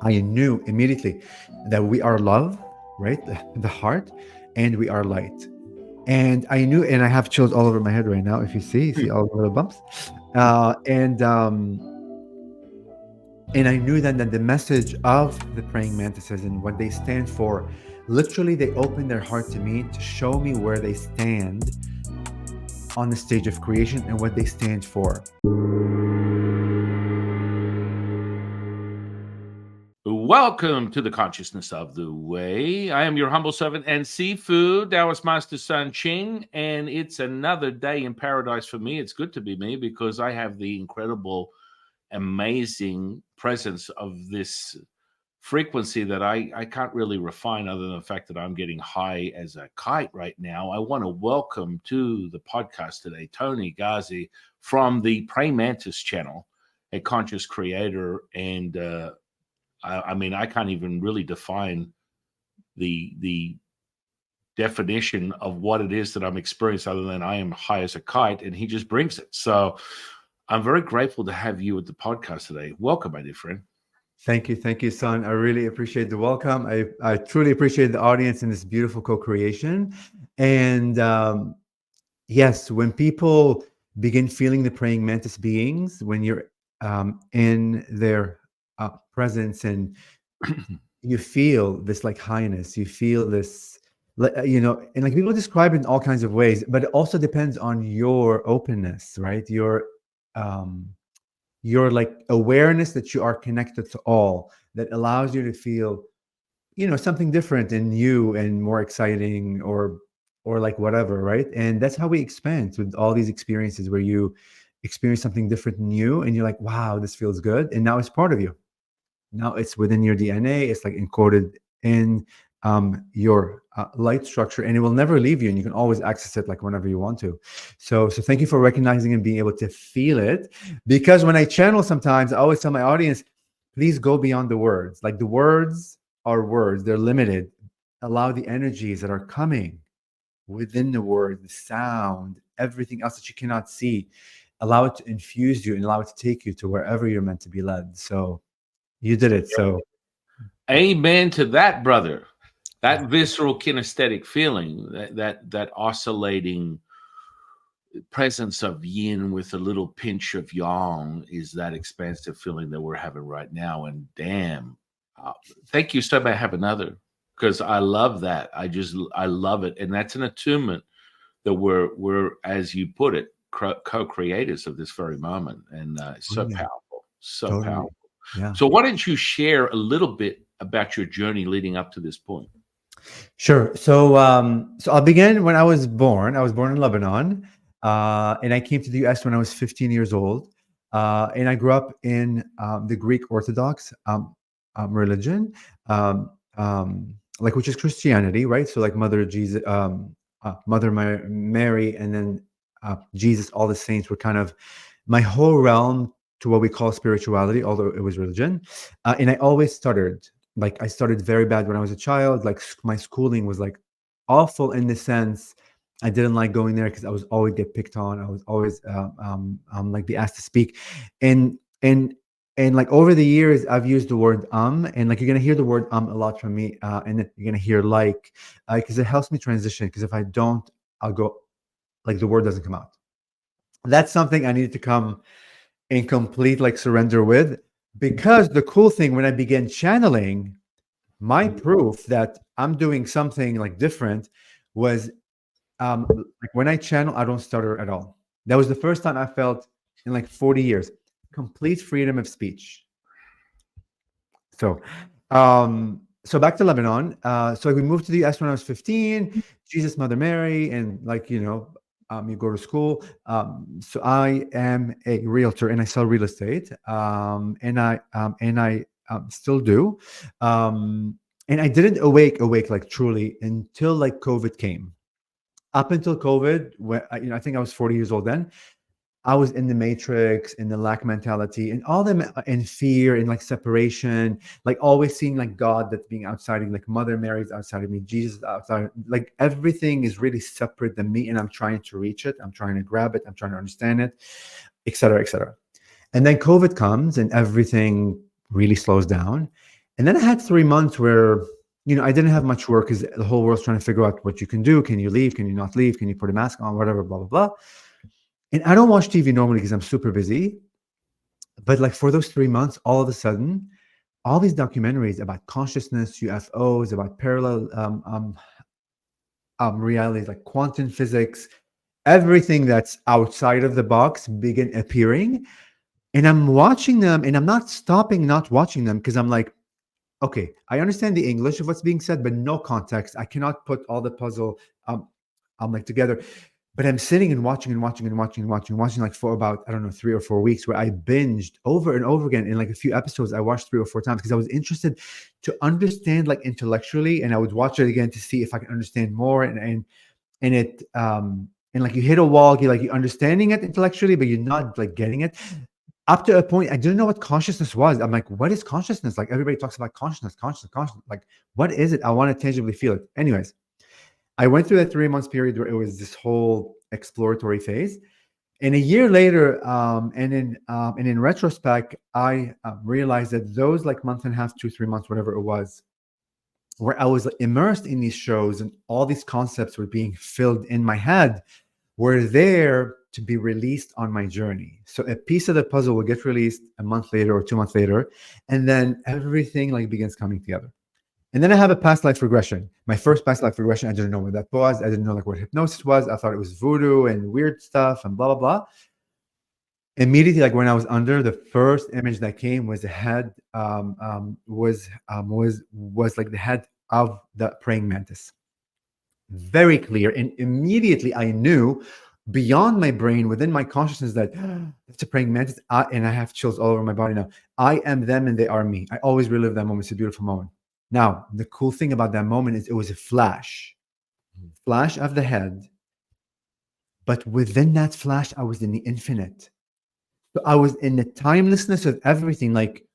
I knew immediately that we are love, right? The heart, and we are light. And I knew, and I have chills all over my head right now. If you see all the little bumps, uh, and um, and I knew then that the message of the praying mantises and what they stand for, literally, they open their heart to me to show me where they stand on the stage of creation and what they stand for. Welcome to the Consciousness of the Way. I am your humble servant and seafood, Taoist Master San Qing, and it's another day in paradise for me. It's good to be me because I have the incredible, amazing presence of this frequency that I can't really refine other than the fact that I'm getting high as a kite right now. I want to welcome to the podcast today Toni Ghazi from the Praying Mantis channel, a conscious creator, and I mean, I can't even really define the definition of what it is that I'm experiencing other than I am high as a kite, and he just brings it. So I'm very grateful to have you at the podcast today. Welcome, my dear friend. Thank you, son. I really appreciate the welcome. I truly appreciate the audience in this beautiful co-creation. And yes, when people begin feeling the praying mantis beings, when you're in their presence, and you feel this like highness, you feel this, and like people describe it in all kinds of ways, but it also depends on your openness, right? Your like awareness that you are connected to all, that allows you to feel, something different and new and more exciting, or like whatever, right? And that's how we expand with all these experiences, where you experience something different and new, and you're like, wow, this feels good, and now it's part of you. Now it's within your DNA. It's like encoded in your light structure, and it will never leave you, and you can always access it like whenever you want to. So thank you for recognizing and being able to feel it. Because when I channel, sometimes I always tell my audience, please go beyond the words. Like, the words are words, they're limited. Allow the energies that are coming within the word, the sound, everything else that you cannot see, allow it to infuse you and allow it to take you to wherever you're meant to be led. So you did it. So Amen to that, brother. That visceral kinesthetic feeling, that oscillating presence of yin with a little pinch of yang, is that expansive feeling that we're having right now. And damn, thank you so much. I have another, because I love that. I love it, and that's an attunement that we're, as you put it, co-creators of this very moment, and it's so yeah, powerful, so totally. powerful. Yeah. So why don't you share a little bit about your journey leading up to this point? Sure. So I'll begin when I was born. I was born in Lebanon, and I came to the U.S. when I was 15 years old. And I grew up in the Greek Orthodox religion, um, like, which is Christianity, right? So like Mother Jesus, Mother Mary, and then Jesus, all the saints were kind of my whole realm to what we call spirituality, although it was religion. And I always stuttered. Like, I started very bad when I was a child. Like, my schooling was like awful, in the sense I didn't like going there because I was always get picked on. I was always like be asked to speak, and and and like over the years I've used the word and like you're gonna hear the word a lot from me, and then you're gonna hear like, because it helps me transition. Because if I don't, I'll go, like, the word doesn't come out. That's something I needed to come in complete like surrender with. Because the cool thing, when I began channeling, my proof that I'm doing something like different was, like, when I channel, I don't stutter at all. That was the first time I felt in like 40 years complete freedom of speech. So so back to Lebanon. So we moved to the US when I was 15. Jesus, Mother Mary, and like, you go to school. So I am a realtor, and I sell real estate, and I still do. And I didn't awake like truly until like COVID came. Up until COVID, when I think I was 40 years old then, I was in the matrix, in the lack mentality, and all them, in fear and like separation, like always seeing like God that's being outside of me, like Mother Mary's outside of me, Jesus is outside, like everything is really separate than me, and I'm trying to reach it, I'm trying to grab it, I'm trying to understand it, etc., etc. And then COVID comes, and everything really slows down. And then I had 3 months where, I didn't have much work because the whole world's trying to figure out what you can do. Can you leave? Can you not leave? Can you put a mask on? Whatever, blah, blah, blah. And I don't watch TV normally because I'm super busy. But like for those 3 months, all of a sudden, all these documentaries about consciousness, UFOs, about parallel realities like quantum physics, everything that's outside of the box begin appearing. And I'm watching them and I'm not stopping not watching them because I'm like, okay, I understand the English of what's being said, but no context. I cannot put all the puzzle like together. But I'm sitting and watching and watching and watching and watching, watching like for about, I don't know, 3 or 4 weeks where I binged over and over again. In like a few episodes, I watched 3 or 4 times because I was interested to understand like intellectually, and I would watch it again to see if I can understand more. And it and like you hit a wall, you're understanding it intellectually, but you're not like getting it. Up to a point, I didn't know what consciousness was. I'm like, what is consciousness? Like everybody talks about consciousness. Like, what is it? I want to tangibly feel it. Anyways, I went through that 3 months period where it was this whole exploratory phase. And a year later, and in retrospect, I realized that those like month and a half, 2-3 months, whatever it was, where I was immersed in these shows and all these concepts were being filled in my head, were there to be released on my journey. So a piece of the puzzle will get released a month later or 2 months later, and then everything like begins coming together. And then I have a past life regression. My first past life regression, I didn't know what that was. I didn't know like what hypnosis was. I thought it was voodoo and weird stuff and blah, blah, blah. Immediately, like when I was under, the first image that came was the head, was like the head of the praying mantis. Very clear. And immediately I knew beyond my brain, within my consciousness, that it's a praying mantis. And I have chills all over my body now. I am them and they are me. I always relive that moment. It's a beautiful moment. Now, the cool thing about that moment is it was a flash of the head. But within that flash, I was in the infinite. So I was in the timelessness of everything. Like,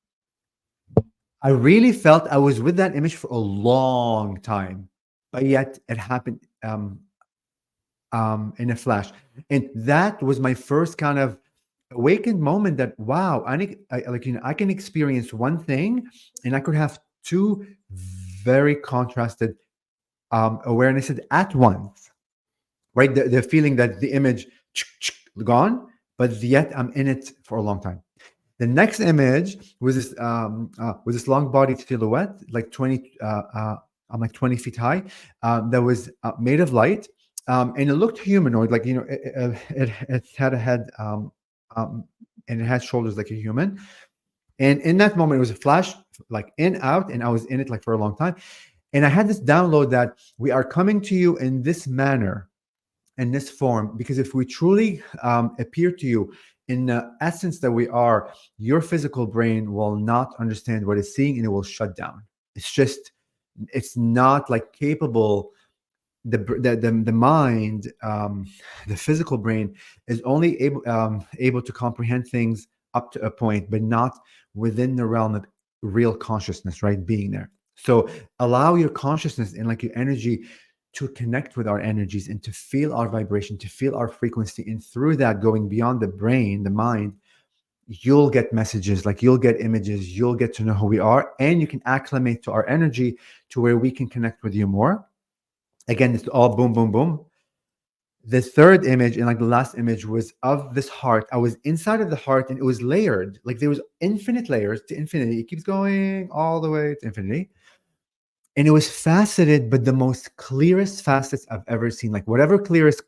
I really felt I was with that image for a long time, but yet it happened in a flash. And that was my first kind of awakened moment that, wow, I can experience one thing and I could have two very contrasted awarenesses at once, right? The feeling that the image gone, but yet I'm in it for a long time. The next image was this long-bodied silhouette, like 20 feet high, that was made of light, and it looked humanoid, like it had a head, and it had shoulders like a human. And in that moment, it was a flash, like in out, and I was in it like for a long time. And I had this download that we are coming to you in this manner, in this form, because if we truly appear to you in the essence that we are, your physical brain will not understand what it's seeing and it will shut down. It's not like capable. The mind, the physical brain is only able to comprehend things up to a point, but not within the realm of real consciousness, right? Being there. So allow your consciousness and like your energy to connect with our energies and to feel our vibration, to feel our frequency. And through that, going beyond the brain, the mind, you'll get messages, like you'll get images, you'll get to know who we are, and you can acclimate to our energy to where we can connect with you more. Again, it's all boom, boom, boom. The third image and like the last image was of this heart. I was inside of the heart and it was layered. Like there was infinite layers to infinity. It keeps going all the way to infinity. And it was faceted, but the most clearest facets I've ever seen. Like whatever clearest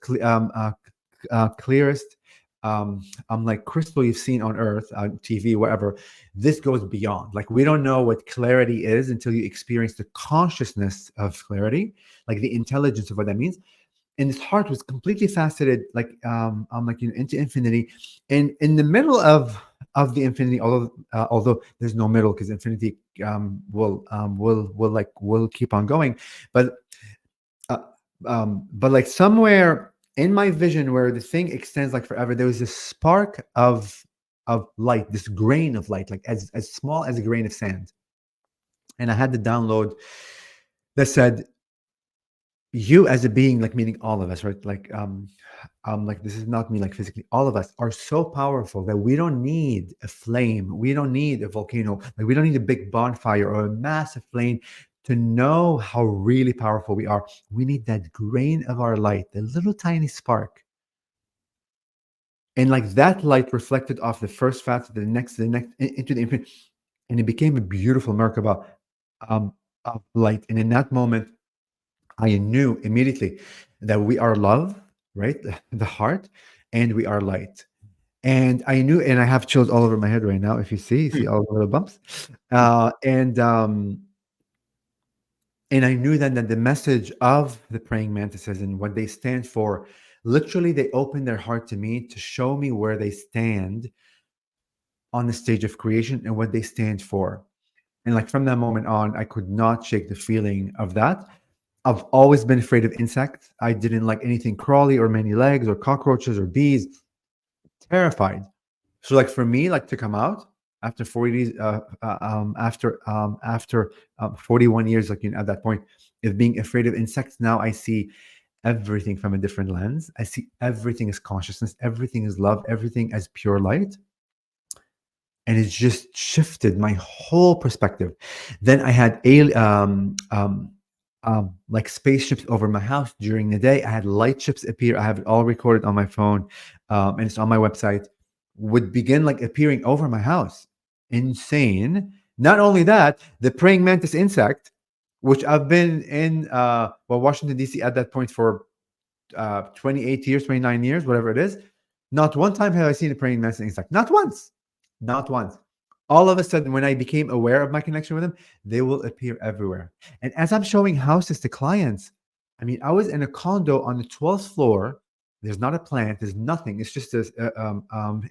like crystal you've seen on Earth, TV, whatever. This goes beyond. Like we don't know what clarity is until you experience the consciousness of clarity, like the intelligence of what that means. And this heart was completely faceted, like into infinity. And in the middle of the infinity, although there's no middle because infinity will keep on going, but like somewhere in my vision where the thing extends like forever, there was this spark of light, this grain of light, like as small as a grain of sand. And I had the download that said, you as a being, like meaning all of us, right? Like this is not me, like physically, all of us are so powerful that we don't need a flame, we don't need a volcano, like we don't need a big bonfire or a massive flame to know how really powerful we are. We need that grain of our light, the little tiny spark, and like that light reflected off the first facet, the next, into the infinite, and it became a beautiful Merkaba um, of light. And in that moment, I knew immediately that we are love, right? The heart, and we are light. And I knew, and I have chills all over my head right now. If you see all the little bumps, uh, and um, and I knew then that the message of the praying mantises and what they stand for, literally, they opened their heart to me to show me where they stand on the stage of creation and what they stand for. And like from that moment on, I could not shake the feeling of that. I've always been afraid of insects. I didn't like anything crawly or many legs or cockroaches or bees. Terrified. So like for me, like to come out after 40 after 41 years, like at that point, of being afraid of insects, now I see everything from a different lens. I see everything as consciousness, everything is love, everything as pure light, and it just shifted my whole perspective. Then I had like spaceships over my house during the day. I had light ships appear. I have it all recorded on my phone, and it's on my website. Would begin like appearing over my house. Insane. Not only that, the praying mantis insect, which I've been in Washington D.C. at that point for 28 years, 29 years, whatever it is. Not one time have I seen a praying mantis insect. Not once. Not once. All of a sudden, when I became aware of my connection with them, they will appear everywhere. And as I'm showing houses to clients, I mean, I was in a condo on the 12th floor. There's not a plant, there's nothing. It's just a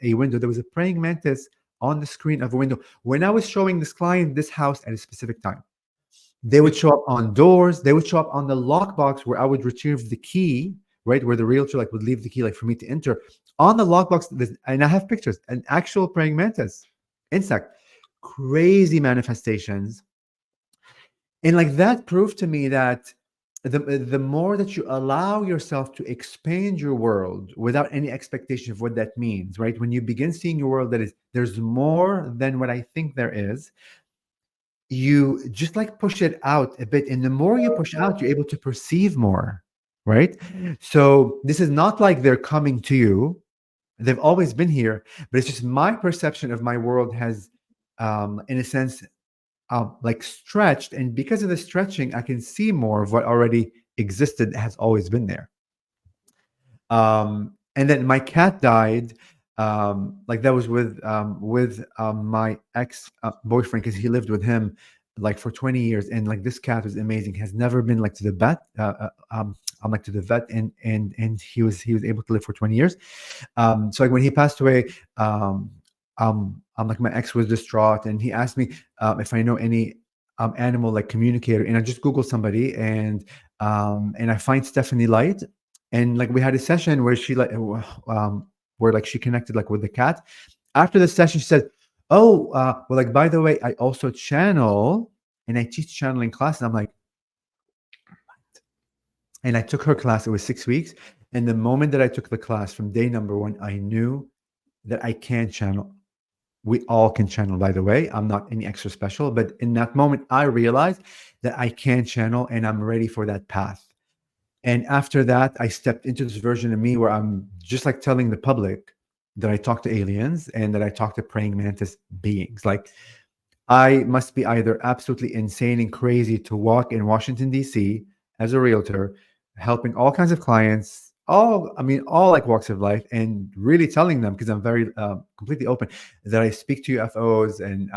window. There was a praying mantis on the screen of a window. When I was showing this client this house at a specific time, they would show up on doors, they would show up on the lockbox where I would retrieve the key, right? Where the realtor like would leave the key like for me to enter. On the lockbox, and I have pictures, an actual praying mantis insect. Crazy manifestations. And like that proved to me that the more that you allow yourself to expand your world without any expectation of what that means, right? When you begin seeing your world that is there's more than what I think there is, you just like push it out a bit, and the more you push out, you're able to perceive more, right? So this is not like they're coming to you, they've always been here, but it's just my perception of my world has in a sense like stretched, and because of the stretching I can see more of what already existed, has always been there. And then my cat died. Like that was with my ex boyfriend, because he lived with him like for 20 years, and like this cat was amazing. Has never been like to the vet. I'm like to the vet, and he was able to live for 20 years. So like when he passed away, I'm like my ex was distraught, and he asked me if I know any animal like communicator, and I just Googled somebody, and I find Stephanie Light, and like we had a session where she like where like she connected like with the cat. After the session, she said, "Oh, well, like by the way, I also channel, and I teach channeling class." And I'm like, and I took her class. It was 6 weeks, and the moment that I took the class, from day number one, I knew that I can channel. We all can channel, by the way. I'm not any extra special, but in that moment, I realized that I can channel, and I'm ready for that path. And after that, I stepped into this version of me where I'm just like telling the public that I talk to aliens and that I talk to praying mantis beings. Like I must be either absolutely insane and crazy to walk in Washington, D.C. as a realtor, helping all kinds of clients, all like walks of life, and really telling them, because I'm very completely open, that I speak to UFOs, and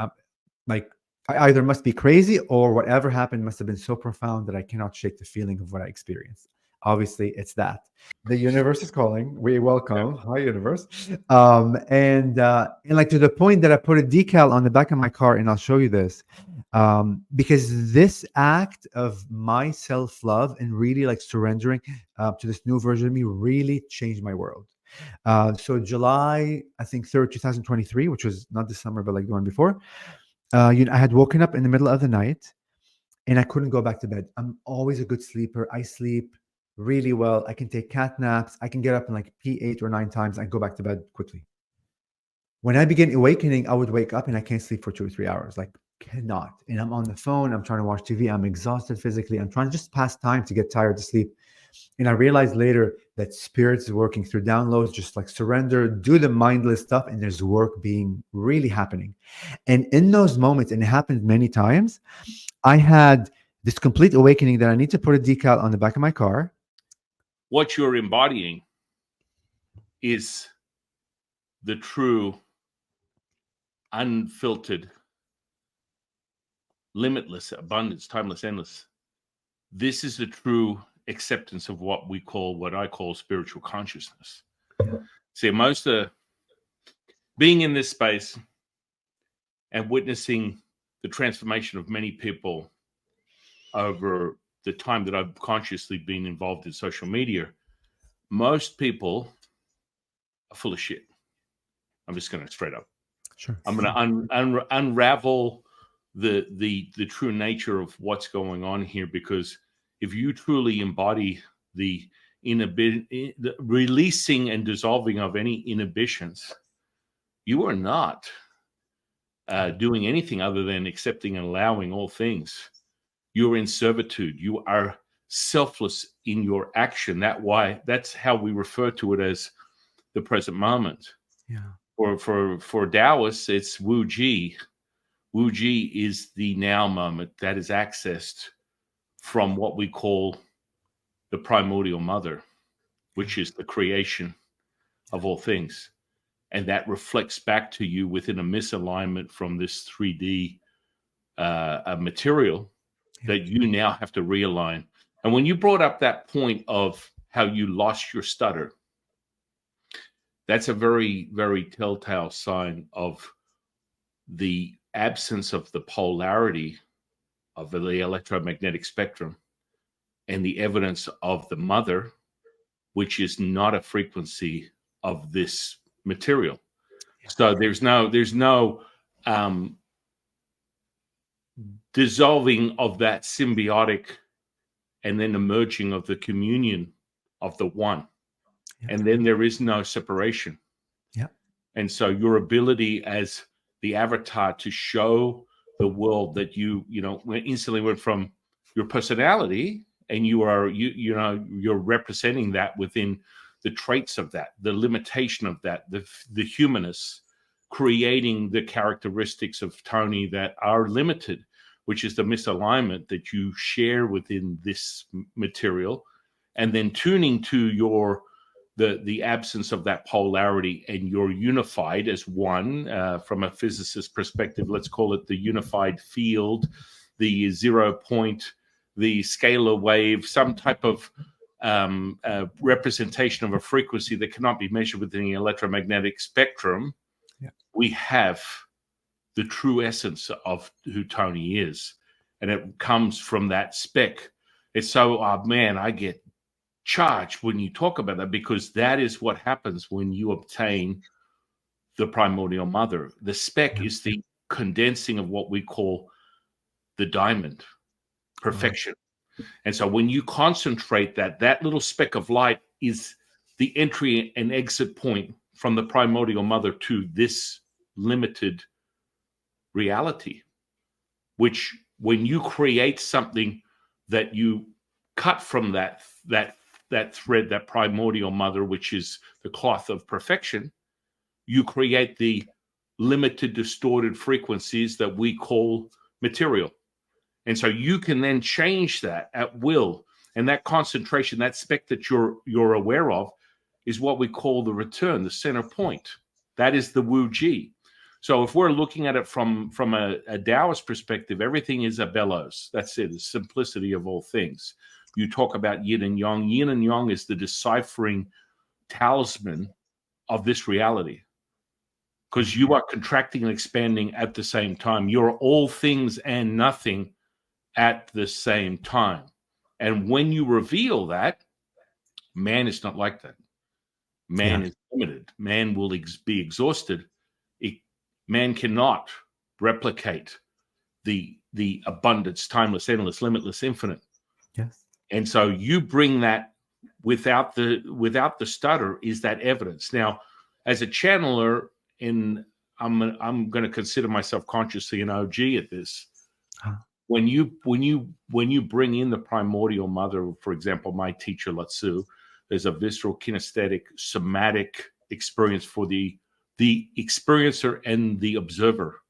like I either must be crazy or whatever happened must have been so profound that I cannot shake the feeling of what I experienced. Obviously, it's that. The universe is calling. We welcome. Hi, universe. And like to the point that I put a decal on the back of my car, and I'll show you this, because this act of my self-love and really like surrendering to this new version of me really changed my world. So July, I think 3rd, 2023, which was not this summer, but like the one before. I had woken up in the middle of the night, and I couldn't go back to bed. I'm always a good sleeper. I sleep really well. I can take cat naps. I can get up and like pee 8 or 9 times and go back to bed quickly. When I begin awakening, I would wake up and I can't sleep for 2 or 3 hours. Like, cannot. And I'm on the phone. I'm trying to watch TV. I'm exhausted physically. I'm trying to just pass time to get tired to sleep. And I realized later that spirit is working through downloads, just like surrender, do the mindless stuff, and there's work being really happening. And in those moments, and it happened many times, I had this complete awakening that I need to put a decal on the back of my car. What you're embodying is the true, unfiltered, limitless, abundance, timeless, endless. This is the true acceptance of what I call spiritual consciousness. Yeah. See, most of being in this space and witnessing the transformation of many people over the time that I've consciously been involved in social media, most people are full of shit. I'm just going to straight up. Sure. I'm going to unravel the true nature of what's going on here, because if you truly embody the releasing and dissolving of any inhibitions, you are not doing anything other than accepting and allowing all things. You're in servitude. You are selfless in your action. That's how we refer to it as the present moment. Yeah. For Taoists, it's Wu Ji. Wu Ji is the now moment that is accessed from what we call the primordial mother, which is the creation of all things. And that reflects back to you within a misalignment from this 3D material that you now have to realign. And when you brought up that point of how you lost your stutter, that's a very, very telltale sign of the absence of the polarity of the electromagnetic spectrum and the evidence of the mother, which is not a frequency of this material. So there's no dissolving of that symbiotic and then emerging of the communion of the one. Yeah. And then there is no separation. Yeah. And so your ability as the avatar to show the world that you instantly went from your personality, and you're representing that within the traits of that, the limitation of that, the humanness, creating the characteristics of Toni that are limited, which is the misalignment that you share within this material, and then tuning to the absence of that polarity, and you're unified as one. From a physicist perspective, let's call it the unified field, the 0 point, the scalar wave, some type of representation of a frequency that cannot be measured within the electromagnetic spectrum. Yeah. We have the true essence of who Toni is, and it comes from that spec. It's so, man, I get charged when you talk about that, because that is what happens when you obtain the primordial mother. The spec is the condensing of what we call the diamond, perfection. And so when you concentrate that little speck of light is the entry and exit point from the primordial mother to this limited reality, which when you create something that you cut from that thread, that primordial mother, which is the cloth of perfection, you create the limited, distorted frequencies that we call material. And so you can then change that at will. And that concentration, that spec that you're aware of, is what we call the return, the center point. That is the Wu Ji. So if we're looking at it from a Taoist perspective, everything is a bellows. That's it, the simplicity of all things. You talk about yin and yang. Yin and yang is the deciphering talisman of this reality, because you are contracting and expanding at the same time. You're all things and nothing at the same time. And when you reveal that, man is not like that. Man is limited. Man will be exhausted. Man cannot replicate the the abundance, timeless, endless, limitless, infinite. Yes. And so you bring that without the stutter is that evidence. Now, as a channeler, I'm going to consider myself consciously an OG at this. When you bring in the primordial mother, for example, my teacher Latsu, there's a visceral, kinesthetic, somatic experience for the experiencer and the observer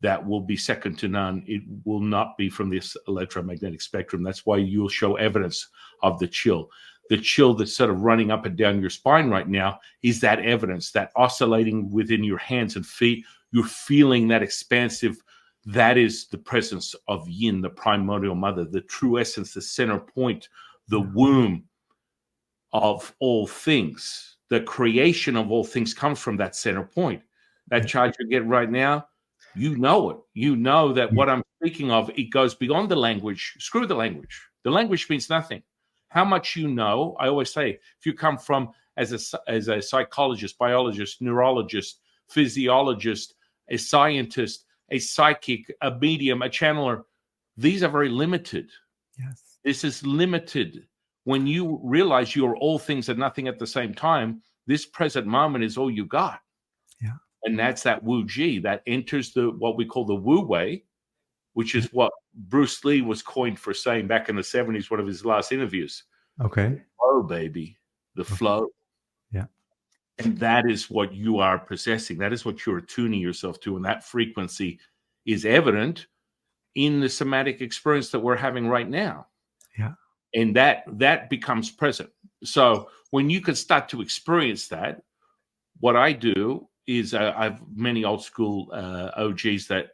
that will be second to none. It will not be from this electromagnetic spectrum. That's why you'll show evidence of the chill. The chill that's sort of running up and down your spine right now is that evidence, that oscillating within your hands and feet. You're feeling that expansive. That is the presence of yin, the primordial mother, the true essence, the center point, the womb of all things. The creation of all things comes from that center point. That charge you get right now, you know it. You know that what I'm speaking of, it goes beyond the language. Screw the language. The language means nothing. How much you know, I always say, if you come from as a psychologist, biologist, neurologist, physiologist, a scientist, a psychic, a medium, a channeler, these are very limited. Yes. This is limited. When you realize you are all things and nothing at the same time, this present moment is all you got. Yeah. And that's that Wu Ji that enters what we call the Wu Wei, which is what Bruce Lee was coined for saying back in the 70s, one of his last interviews. Okay. Flow, baby. The flow. Yeah. And that is what you are possessing. That is what you're attuning yourself to. And that frequency is evident in the somatic experience that we're having right now. Yeah. And that becomes present. So when you can start to experience that, what I do is I've many old school OGs that,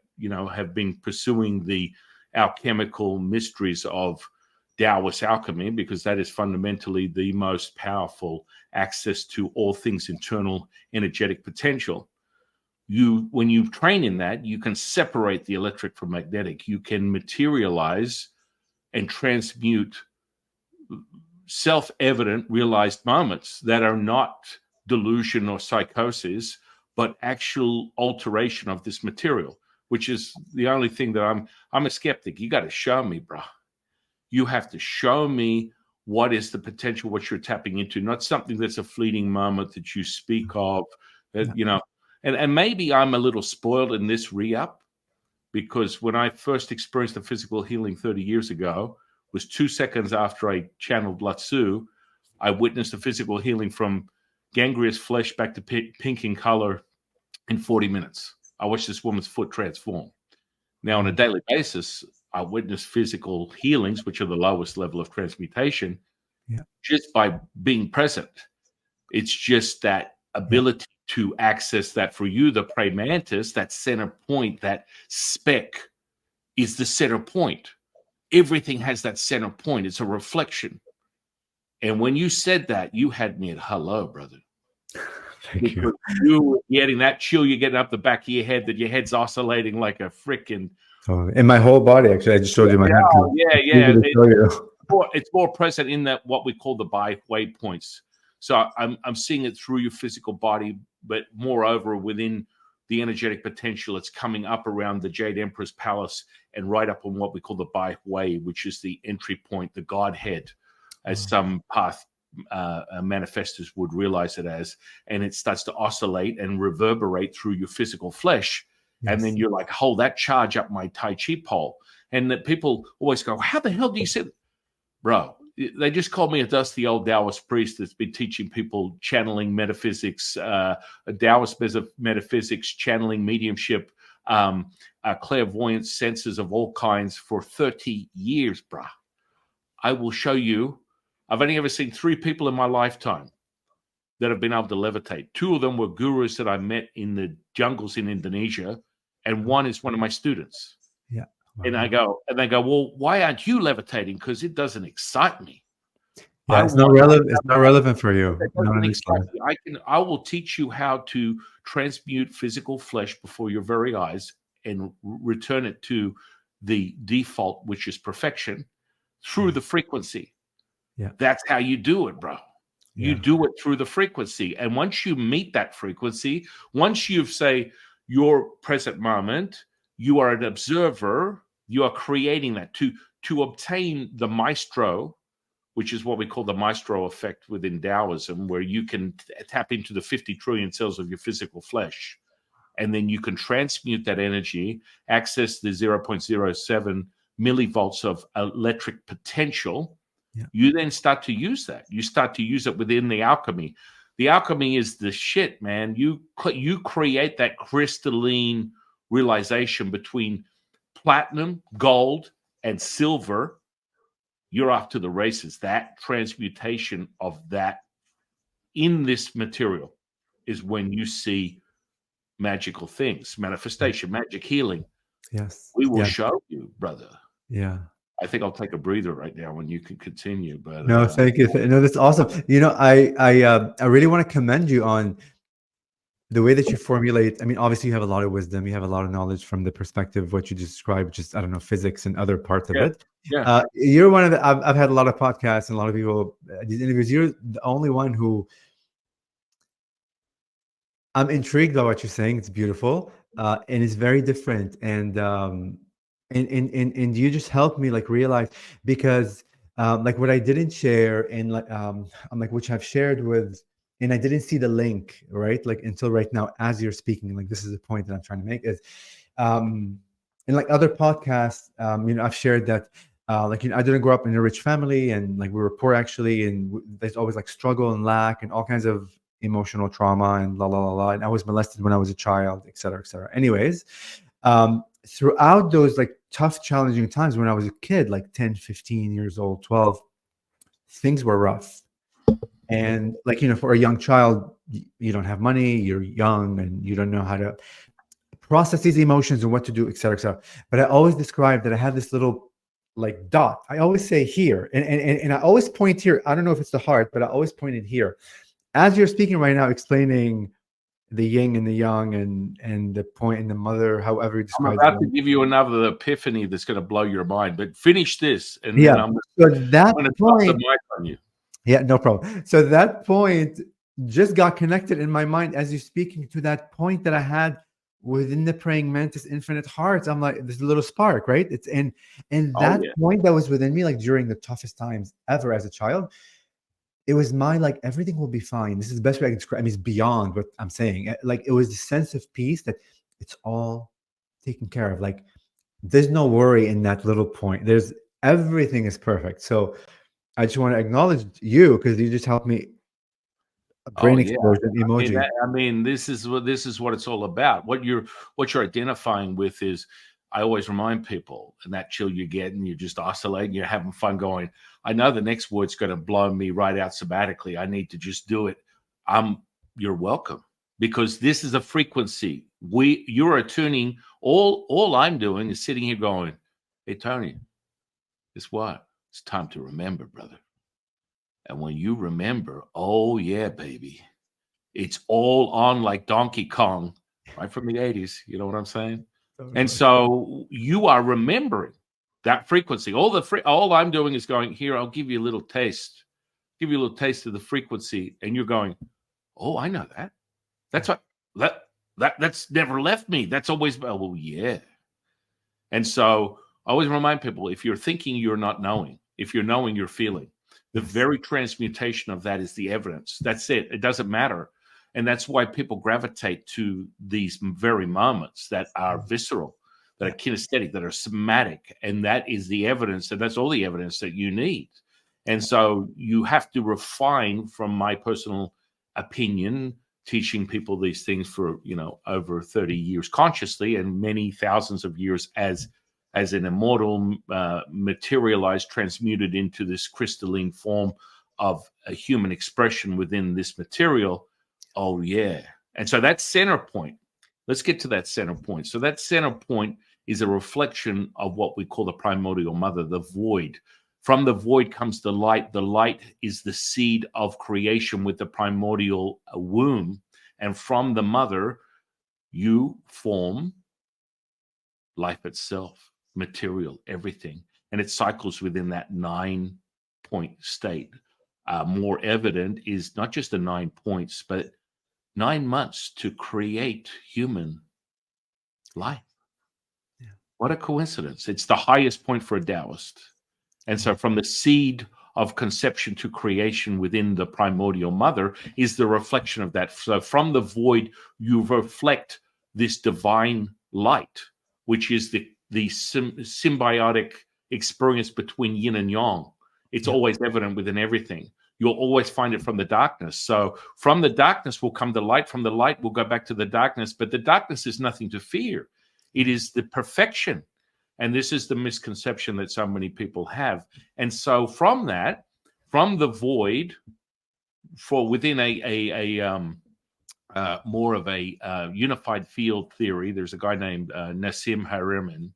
have been pursuing the alchemical mysteries of Taoist alchemy, because that is fundamentally the most powerful access to all things internal energetic potential. When you train in that, you can separate the electric from magnetic. You can materialize and transmute self-evident realized moments that are not delusion or psychosis, but actual alteration of this material, which is the only thing that I'm a skeptic. You got to show me, bro. You have to show me what is the potential, what you're tapping into, not something that's a fleeting moment that you speak of, and maybe I'm a little spoiled in this re-up, because when I first experienced the physical healing 30 years ago, was 2 seconds after I channeled Latsu, I witnessed the physical healing from gangrenous flesh back to pink in color in 40 minutes. I watched this woman's foot transform. Now, on a daily basis, I witness physical healings, which are the lowest level of transmutation, just by being present. It's just that ability to access that. For you, the praying mantis, that center point, that speck is the center point. Everything has that center point. It's a reflection. And when you said that, you had me at hello, brother. Thank you. You were getting that chill. You're getting up the back of your head, that your head's oscillating like a freaking... Oh, in my whole body, actually. I just showed you my head. It's more present in that what we call the by-way points. So I'm seeing it through your physical body, but moreover within the energetic potential. It's coming up around the Jade Emperor's Palace and right up on what we call the by-way, which is the entry point, the Godhead, as some path manifestors would realize it as. And it starts to oscillate and reverberate through your physical flesh. Yes. And then you're like, hold that charge up my Tai Chi pole. And that people always go, how the hell do you say that? Bro, they just called me a dusty old Taoist priest that's been teaching people channeling metaphysics, Taoist metaphysics, channeling mediumship, clairvoyance, senses of all kinds for 30 years, bro. I will show you. I've only ever seen 3 people in my lifetime that have been able to levitate. 2 of them were gurus that I met in the jungles in Indonesia, and 1 is one of my students. Yeah. Wow. And they go, well, why aren't you levitating? Because it doesn't excite me. Yeah, it's not relevant. It's not relevant for you. I will teach you how to transmute physical flesh before your very eyes and return it to the default, which is perfection, through the frequency. Yeah, that's how you do it, bro. You do it through the frequency. And once you meet that frequency, once you say your present moment, you are an observer, You are creating that to obtain the maestro, which is what we call the maestro effect within Taoism, where you can tap into the 50 trillion cells of your physical flesh, and then you can transmute that energy, access the 0.07 millivolts of electric potential. Yeah. You then start to use that. You start to use it within the alchemy. The alchemy is the shit, man. You create that crystalline realization between platinum, gold, and silver. You're off to the races. That transmutation of that in this material is when you see magical things, manifestation, magic, healing. Yes. We will Yeah. show you, brother. Yeah. I think I'll take a breather right now when you can continue. But No, thank you. No, that's awesome. I really want to commend you on the way that you formulate. I mean, obviously, you have a lot of wisdom. You have a lot of knowledge from the perspective of what you described, just I don't know, physics and other parts of yeah, it. yeah. You're one of the. I've had a lot of podcasts and a lot of people these interviews. You're the only one who I'm intrigued by what you're saying. It's beautiful, and it's very different. And you just helped me like realize because like what I didn't share and like I'm like which I've shared with, and I didn't see the link right like until right now as you're speaking. Like this is the point that I'm trying to make is, in like other podcasts, I've shared that. Like I didn't grow up in a rich family, and like we were poor actually, and there's always like struggle and lack and all kinds of emotional trauma and la la la la. And I was molested when I was a child, et cetera, et cetera. Anyways, throughout those like tough, challenging times when I was a kid, like 10, 15 years old, 12, things were rough. And like, for a young child, you don't have money, you're young, and you don't know how to process these emotions and what to do, et cetera, et cetera. But I always describe that I have this little like dot. I always say here, and I always point here. I don't know if it's the heart, but I always point it here. As you're speaking right now, explaining the yin and the yang and the point and the mother, however you I'm describe about to it. give you another epiphany that's going to blow your mind. But finish this, and Yeah. then I'm So that going to drop the point, mic on you. yeah, no problem. So that point just got connected in my mind as you're speaking to that point that I had within the Praying Mantis Infinite Hearts. I'm like this little spark, right? It's and Oh, that yeah. point that was within me, like during the toughest times ever as a child. It was my like everything will be fine. This is the best way I can describe. I mean, it's beyond what I'm saying. Like it was the sense of peace that it's all taken care of. Like there's no worry in that little point. There's everything is perfect. So I just want to acknowledge you because you just helped me. A Oh, brain yeah. explosion emoji. I mean, this is what it's all about. What you're identifying with is, I always remind people, and that chill you get, and you're just oscillating, you're having fun going, I know the next word's going to blow me right out sabbatically. I need to just do it. You're welcome, because this is a frequency. You're attuning. All I'm doing is sitting here going, hey, Tony, guess what? It's time to remember, brother. And when you remember, oh yeah, baby, it's all on like Donkey Kong, right from the 80s. You know what I'm saying? And so you are remembering that frequency. All I'm doing is going, here, I'll give you a little taste. Give you a little taste of the frequency. And you're going, oh, I know that. That's what that's never left me. That's always, well, yeah. And so I always remind people, if you're thinking, you're not knowing. If you're knowing, you're feeling. The very transmutation of that is the evidence. That's it. It doesn't matter. And that's why people gravitate to these very moments that are visceral, that are kinesthetic, that are somatic. And that is the evidence. And that's all the evidence that you need. And so you have to refine, from my personal opinion, teaching people these things for, over 30 years consciously, and many thousands of years as an immortal, materialized, transmuted into this crystalline form of a human expression within this material. Oh, yeah. And so that center point, let's get to that center point. So that center point is a reflection of what we call the primordial mother, the void. From the void comes the light. The light is the seed of creation with the primordial womb. And from the mother, you form life itself, material, everything. And it cycles within that 9-point state. More evident is not just the 9 points, but 9 months to create human life. Yeah. What a coincidence. It's the highest point for a Taoist. And so from the seed of conception to creation within the primordial mother is the reflection of that. So from the void, you reflect this divine light, which is the symbiotic experience between yin and yang. It's always evident within everything. You'll always find it from the darkness. So from the darkness will come the light. From the light will go back to the darkness. But the darkness is nothing to fear. It is the perfection. And this is the misconception that so many people have. And so from that, from the void, for within more of a unified field theory, there's a guy named Nassim Haramein,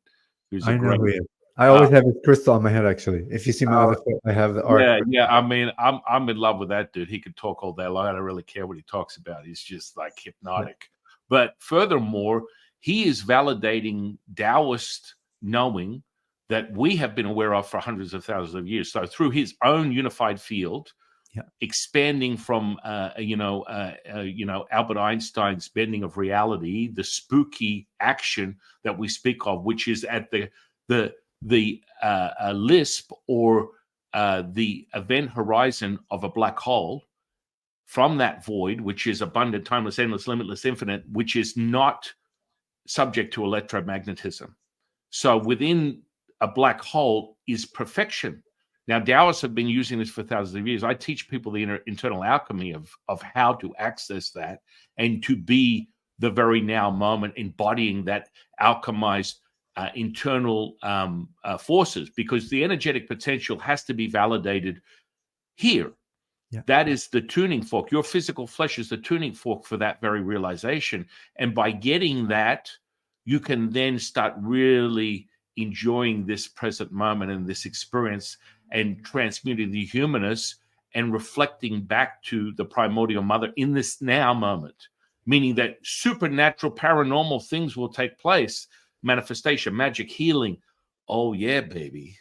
who's a great. I always have his crystal on my head. Actually, if you see my other foot, I have the art. Yeah. I mean, I'm in love with that dude. He could talk all day long. I don't really care what he talks about. He's just like hypnotic. But furthermore, he is validating Taoist knowing that we have been aware of for hundreds of thousands of years. So through his own unified field, expanding from Albert Einstein's bending of reality, the spooky action that we speak of, which is at the lisp or the event horizon of a black hole, from that void, which is abundant, timeless, endless, limitless, infinite, which is not subject to electromagnetism. So within a black hole is perfection. Now, Taoists have been using this for thousands of years. I teach people the internal alchemy of how to access that and to be the very now moment, embodying that alchemized internal forces, because the energetic potential has to be validated here. That is the tuning fork. Your physical flesh is the tuning fork for that very realization. And by getting that, you can then start really enjoying this present moment and this experience and transmuting the humanness and reflecting back to the primordial mother in this now moment, meaning that supernatural, paranormal things will take place. Manifestation, magic, healing. Oh, yeah, baby.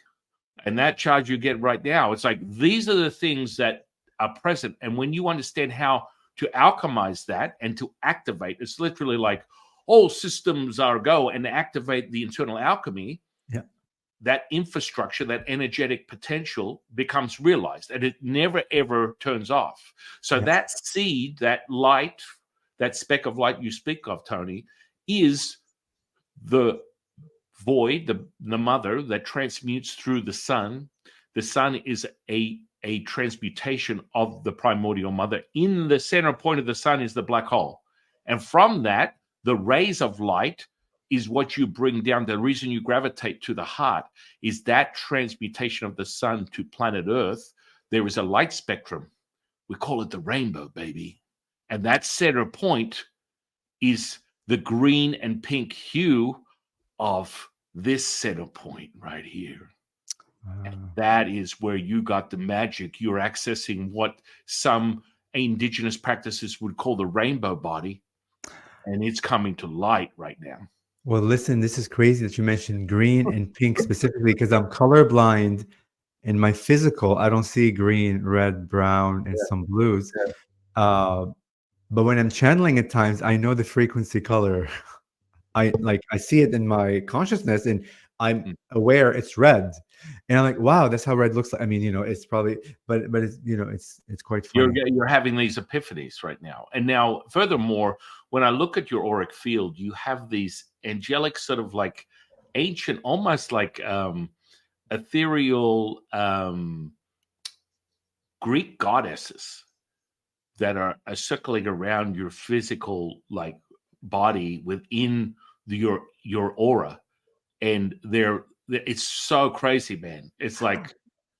And that charge you get right now, it's like these are the things that are present. And when you understand how to alchemize that and to activate, it's literally like all systems are go, and activate the internal alchemy. That infrastructure, that energetic potential becomes realized, and it never ever turns off. So that seed, that light, that speck of light you speak of, Tony, is the void, the mother that transmutes through the sun. The sun is a transmutation of the primordial mother. In the center point of the sun is the black hole. And from that, the rays of light is what you bring down. The reason you gravitate to the heart is that transmutation of the sun to planet Earth. There is a light spectrum. We call it the rainbow, baby. And that center point is the green and pink hue of this center point right here. And that is where you got the magic. You're accessing what some indigenous practices would call the rainbow body, and it's coming to light right now. Well, listen, this is crazy that you mentioned green and pink specifically, because I'm colorblind. In my physical, I don't see green, red, brown, and some blues. But when I'm channeling at times, I know the frequency color. I see it in my consciousness, and I'm aware it's red, and I'm like, wow, that's how red looks like. I mean, it's probably, but it's it's quite funny. You're having these epiphanies right now. And now, furthermore, when I look at your auric field, you have these angelic, sort of like ancient, almost like ethereal Greek goddesses that are circling around your physical like body within your aura, and it's so crazy, man. It's like,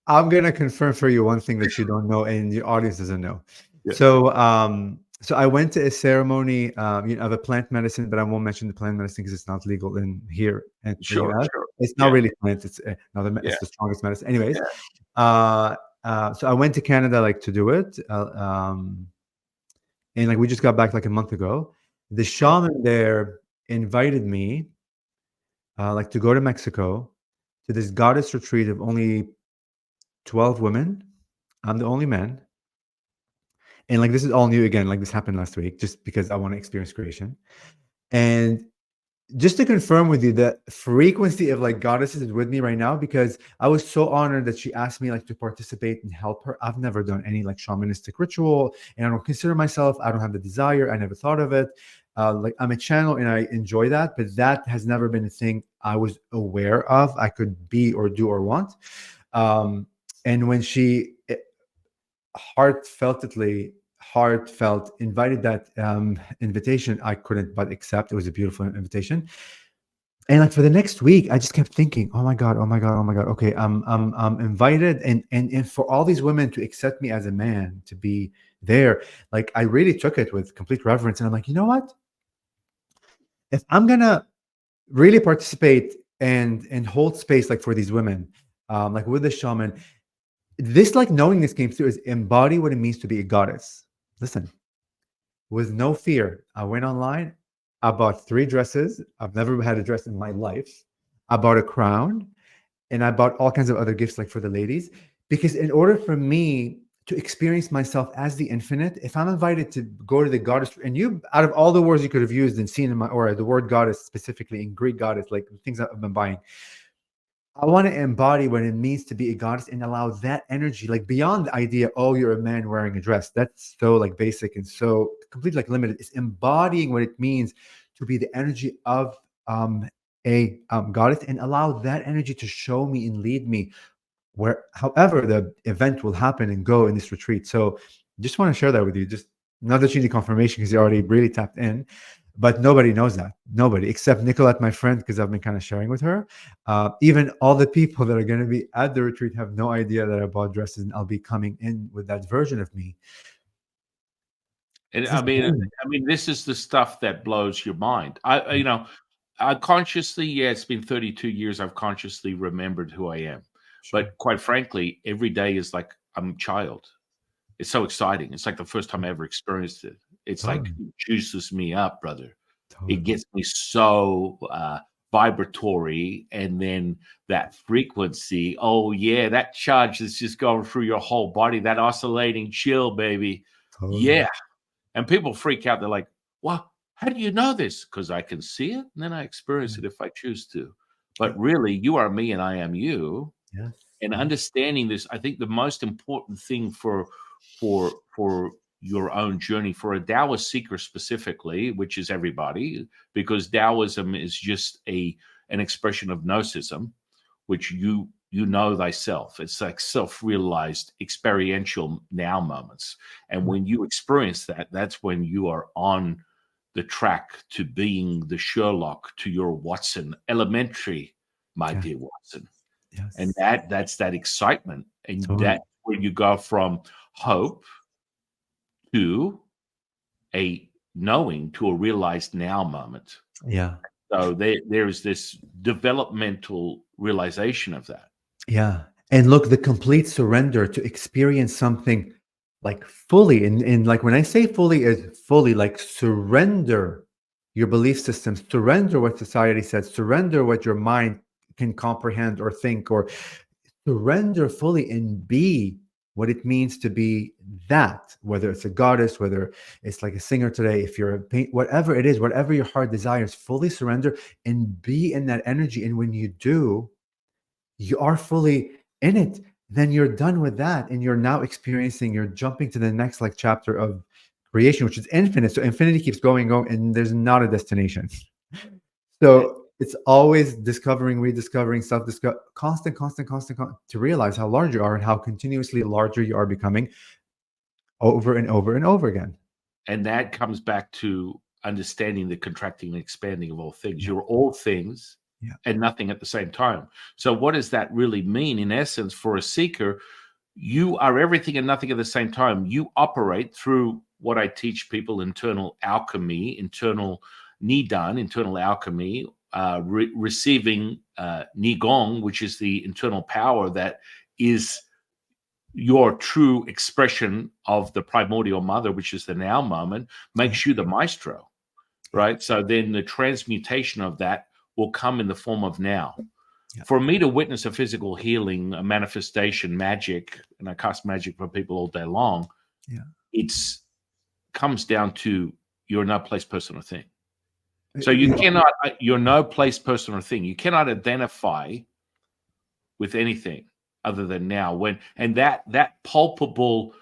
I'm gonna confirm for you one thing that you don't know and the audience doesn't know. So so I went to a ceremony of a plant medicine, but I won't mention the plant medicine because it's not legal in here. And sure. It's not really plant. It's it's the strongest medicine. Anyways, so I went to Canada like to do it, and like we just got back like a month ago. The shaman there invited me like to go to Mexico to this goddess retreat of only 12 women. I'm the only man. And like, this is all new again. Like, this happened last week just because I want to experience creation. And just to confirm with you, the frequency of like goddesses is with me right now, because I was so honored that she asked me like to participate and help her. I've never done any like shamanistic ritual, and I don't consider myself, I don't have the desire, I never thought of it. Like I'm a channel and I enjoy that, but that has never been a thing I was aware of I could be or do or want. And when she heartfelt invited that invitation, I couldn't but accept. It was a beautiful invitation. And like for the next week, I just kept thinking, oh my God, oh my God, oh my God. Okay, I'm invited, and for all these women to accept me as a man to be there, like I really took it with complete reverence. And I'm like, you know what? If I'm gonna really participate and hold space like for these women, like with the shaman, this like knowing this came through is embody what it means to be a goddess. Listen, with no fear, I went online. I bought 3 dresses. I've never had a dress in my life. I bought a crown, and I bought all kinds of other gifts like for the ladies, because in order for me to experience myself as the infinite, if I'm invited to go to the goddess, and you, out of all the words you could have used and seen in my aura, the word goddess specifically in Greek goddess, like things I've been buying, I want to embody what it means to be a goddess and allow that energy, like beyond the idea, oh, you're a man wearing a dress. That's so like basic and so completely like limited. It's embodying what it means to be the energy of a goddess, and allow that energy to show me and lead me where, however the event will happen and go in this retreat. So just want to share that with you. Just not that you need confirmation because you already really tapped in, but nobody knows that. Nobody except Nicolette, my friend, because I've been kind of sharing with her. Even all the people that are going to be at the retreat have no idea that I bought dresses and I'll be coming in with that version of me. And This is amazing. this is the stuff that blows your mind. I consciously, yeah, it's been 32 years. I've consciously remembered who I am, Sure. but quite frankly, every day is like I'm a child. It's so exciting. It's like the first time I ever experienced it. It's like Totally. it juices me up, brother. It Totally. gets me so vibratory, and then that frequency. Oh yeah, that charge is just going through your whole body. That oscillating chill, baby. Totally. Yeah, and people freak out. They're like, "Well, how do you know this?" Because I can see it, and then I experience it if I choose to. Yep. But really, you are me, and I am you. Yes. And Yes. understanding this, I think the most important thing for your own journey, for a Taoist seeker specifically, which is everybody, because Taoism is just an expression of gnosis, which you know thyself. It's like self-realized experiential now moments. And when you experience that, that's when you are on the track to being the Sherlock to your Watson, elementary, my Yes. dear Watson. And Yes. that's that excitement. And Totally. that's where you go from hope to a knowing to a realized now moment. Yeah. So there's this developmental realization of that. Yeah. And look, the complete surrender to experience something like fully. And like when I say fully, is fully like surrender your belief systems, surrender what society says, surrender what your mind can comprehend or think, or surrender fully and be what it means to be that, whether it's a goddess, whether it's like a singer today, if you're a paint, whatever it is, whatever your heart desires, fully surrender and be in that energy. And when you do, you are fully in it, then you're done with that and you're now experiencing, you're jumping to the next like chapter of creation, which is infinite. So infinity keeps going, and there's not a destination. So it's always discovering, rediscovering, self-discover, constant, to realize how large you are and how continuously larger you are becoming over and over and over again. And that comes back to understanding the contracting and expanding of all things. Yeah, You're all things yeah, and nothing at the same time. So what does that really mean? In essence, for a seeker, you are everything and nothing at the same time. You operate through what I teach people: internal alchemy, internal nidan, internal alchemy, receiving nigong, which is the internal power that is your true expression of the primordial mother, which is the now moment, yeah, makes you the maestro, yeah, right? So then the transmutation of that will come in the form of now. yeah, For me to witness a physical healing, a manifestation, magic, and I cast magic for people all day long, yeah. it's comes down to you're not place, person, or thing. So you cannot, you're no place, person, or thing. You cannot identify with anything other than now. And that palpable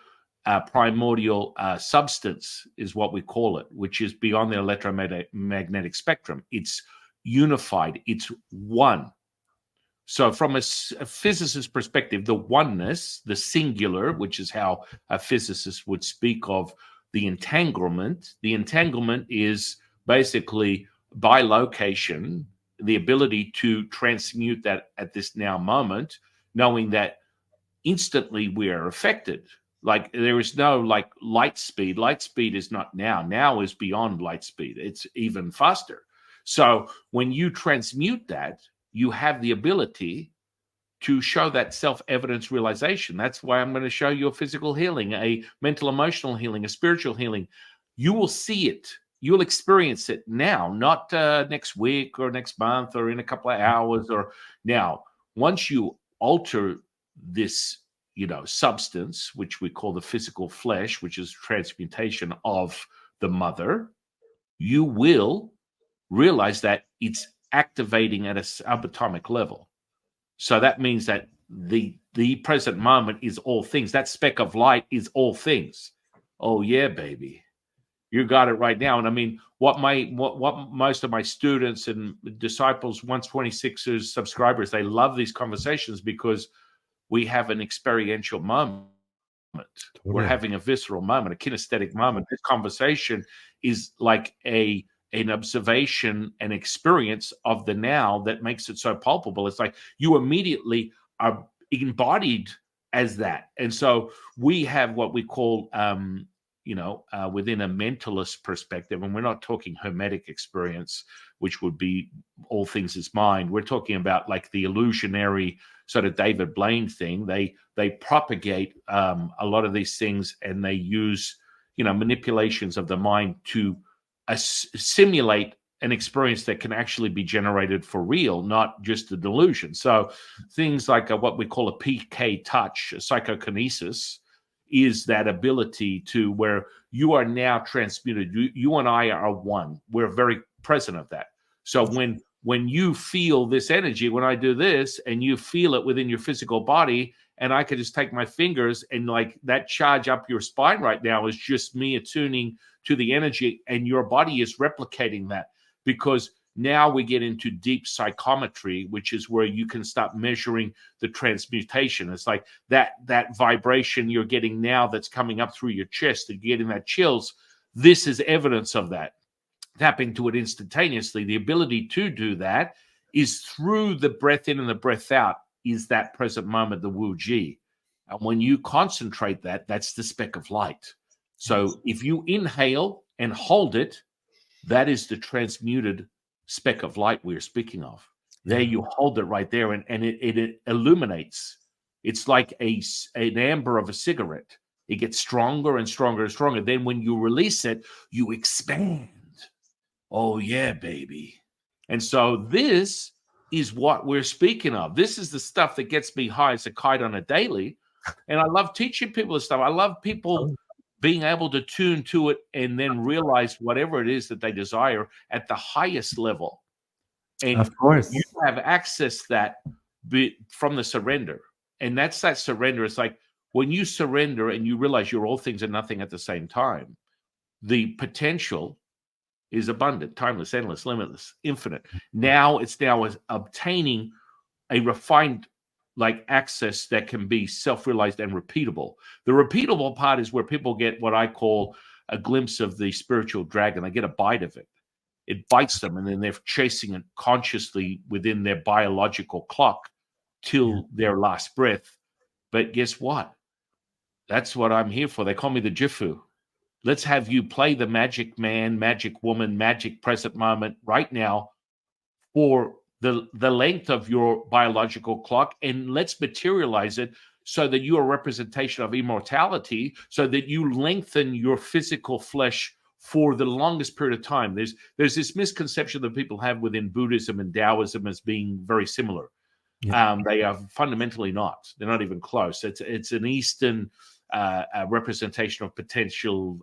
primordial substance is what we call it, which is beyond the electromagnetic spectrum. It's unified. It's one. So from a physicist's perspective, the oneness, the singular, which is how a physicist would speak of the entanglement is basically by location, the ability to transmute that at this now moment, knowing that instantly we are affected. Like there is no like light speed. Light speed is not now. Now is beyond light speed. It's even faster. So when you transmute that, you have the ability to show that self-evidence realization. That's why I'm going to show you a physical healing, a mental emotional healing, a spiritual healing. You will see it. You'll experience it now, not next week or next month or in a couple of hours or now. Once you alter this, substance, which we call the physical flesh, which is transmutation of the mother, you will realize that it's activating at a subatomic level. So that means that the present moment is all things. That speck of light is all things. Oh yeah, baby. You got it right now. And I mean, what most of my students and disciples, 126ers, subscribers, they love these conversations because we have an experiential moment. Totally. We're having a visceral moment, a kinesthetic moment. This conversation is like an observation, an experience of the now that makes it so palpable. It's like you immediately are embodied as that. And so we have what we call, within a mentalist perspective, and we're not talking hermetic experience, which would be all things is mind. We're talking about like the illusionary sort of David Blaine thing. They propagate a lot of these things, and they use, manipulations of the mind to simulate an experience that can actually be generated for real, not just a delusion. So things like what we call a PK touch, a psychokinesis, is that ability to where you are now transmuted. You and I are one. We're very present of that. So when you feel this energy, when I do this and you feel it within your physical body, and I could just take my fingers and like that charge up your spine right now is just me attuning to the energy, and your body is replicating that, because now we get into deep psychometry, which is where you can start measuring the transmutation. It's like that vibration you're getting now that's coming up through your chest and getting that chills. This is evidence of that. Tap into it instantaneously. The ability to do that is through the breath in and the breath out, is that present moment, the Wu Ji. And when you concentrate that, that's the speck of light. So if you inhale and hold it, that is the transmuted speck of light we're speaking of. There you hold it right there, and it illuminates. It's like an amber of a cigarette. It gets stronger and stronger and stronger. Then when you release it, you expand. Oh yeah, baby. And so this is what we're speaking of. This is the stuff that gets me high as a kite on a daily. And I love teaching people this stuff. I love people being able to tune to it and then realize whatever it is that they desire at the highest level. And of course, you have access that from the surrender. And that's that surrender. It's like when you surrender and you realize you're all things and nothing at the same time, the potential is abundant, timeless, endless, limitless, infinite. Now it's obtaining a refined like access that can be self-realized and repeatable. The repeatable part is where people get what I call a glimpse of the spiritual dragon. They get a bite of it. It bites them, and then they're chasing it consciously within their biological clock till their last breath. But guess what? That's what I'm here for. They call me the Jifu. Let's have you play the magic man, magic woman, magic present moment right now for the length of your biological clock, and let's materialize it so that you are a representation of immortality, so that you lengthen your physical flesh for the longest period of time. There's this misconception that people have within Buddhism and Taoism as being very similar. They are fundamentally not. They're not even close. It's an Eastern representation of potential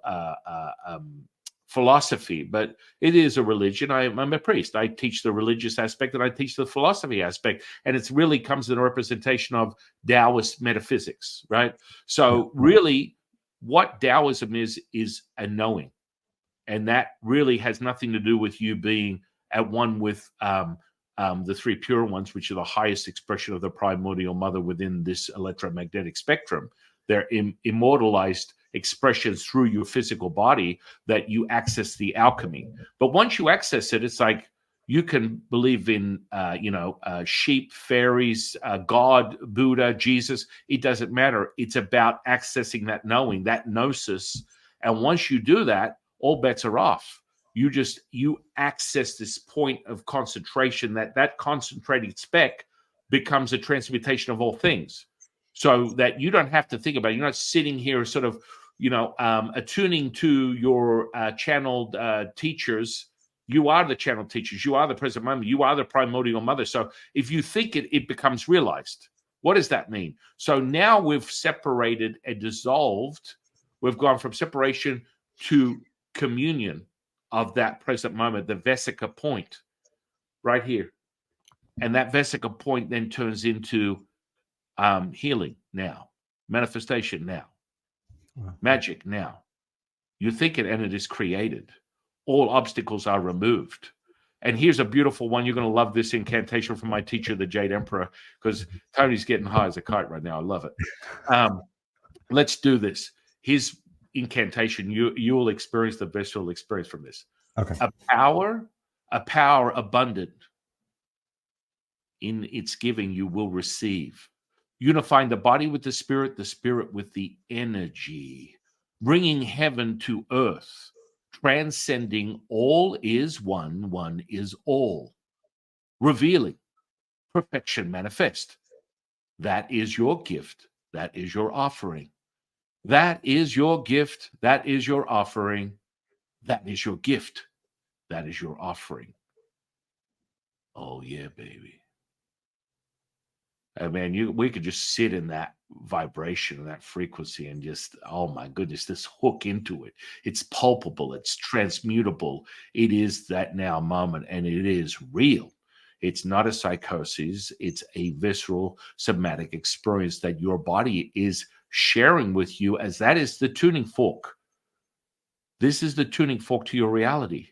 philosophy, but it is a religion. I'm a priest. I teach the religious aspect and I teach the philosophy aspect. And it's really comes in a representation of Taoist metaphysics, right? So really what Taoism is a knowing. And that really has nothing to do with you being at one with the three pure ones, which are the highest expression of the primordial mother within this electromagnetic spectrum. They're immortalized expressions through your physical body that you access the alchemy. But once you access it, it's like you can believe in, sheep, fairies, God, Buddha, Jesus. It doesn't matter. It's about accessing that knowing, that gnosis. And once you do that, all bets are off. You access this point of concentration, that concentrated speck becomes a transmutation of all things, so that you don't have to think about it. You're not sitting here sort of, attuning to your channeled teachers. You are the channeled teachers. You are the present moment. You are the primordial mother. So if you think it, it becomes realized. What does that mean? So now we've separated and dissolved. We've gone from separation to communion of that present moment, the Vesica point right here. And that Vesica point then turns into healing now, manifestation now, magic now. You think it and it is created. All obstacles are removed. And here's a beautiful one. You're going to love this incantation from my teacher, the Jade Emperor, because Tony's getting high as a kite right now. I love it. Let's do this. His incantation, you will experience the visceral experience from this. Okay. A power abundant in its giving you will receive. Unifying the body with the spirit with the energy, bringing heaven to earth, transcending all is one, one is all, revealing perfection manifest. That is your gift. That is your offering. That is your gift. That is your offering. That is your gift. That is your offering. Oh, yeah, baby. Man, we could just sit in that vibration and that frequency and just, oh my goodness, just hook into it. It's palpable. It's transmutable. It is that now moment, and it is real. It's not a psychosis. It's a visceral somatic experience that your body is sharing with you, as that is the tuning fork. This is the tuning fork to your reality,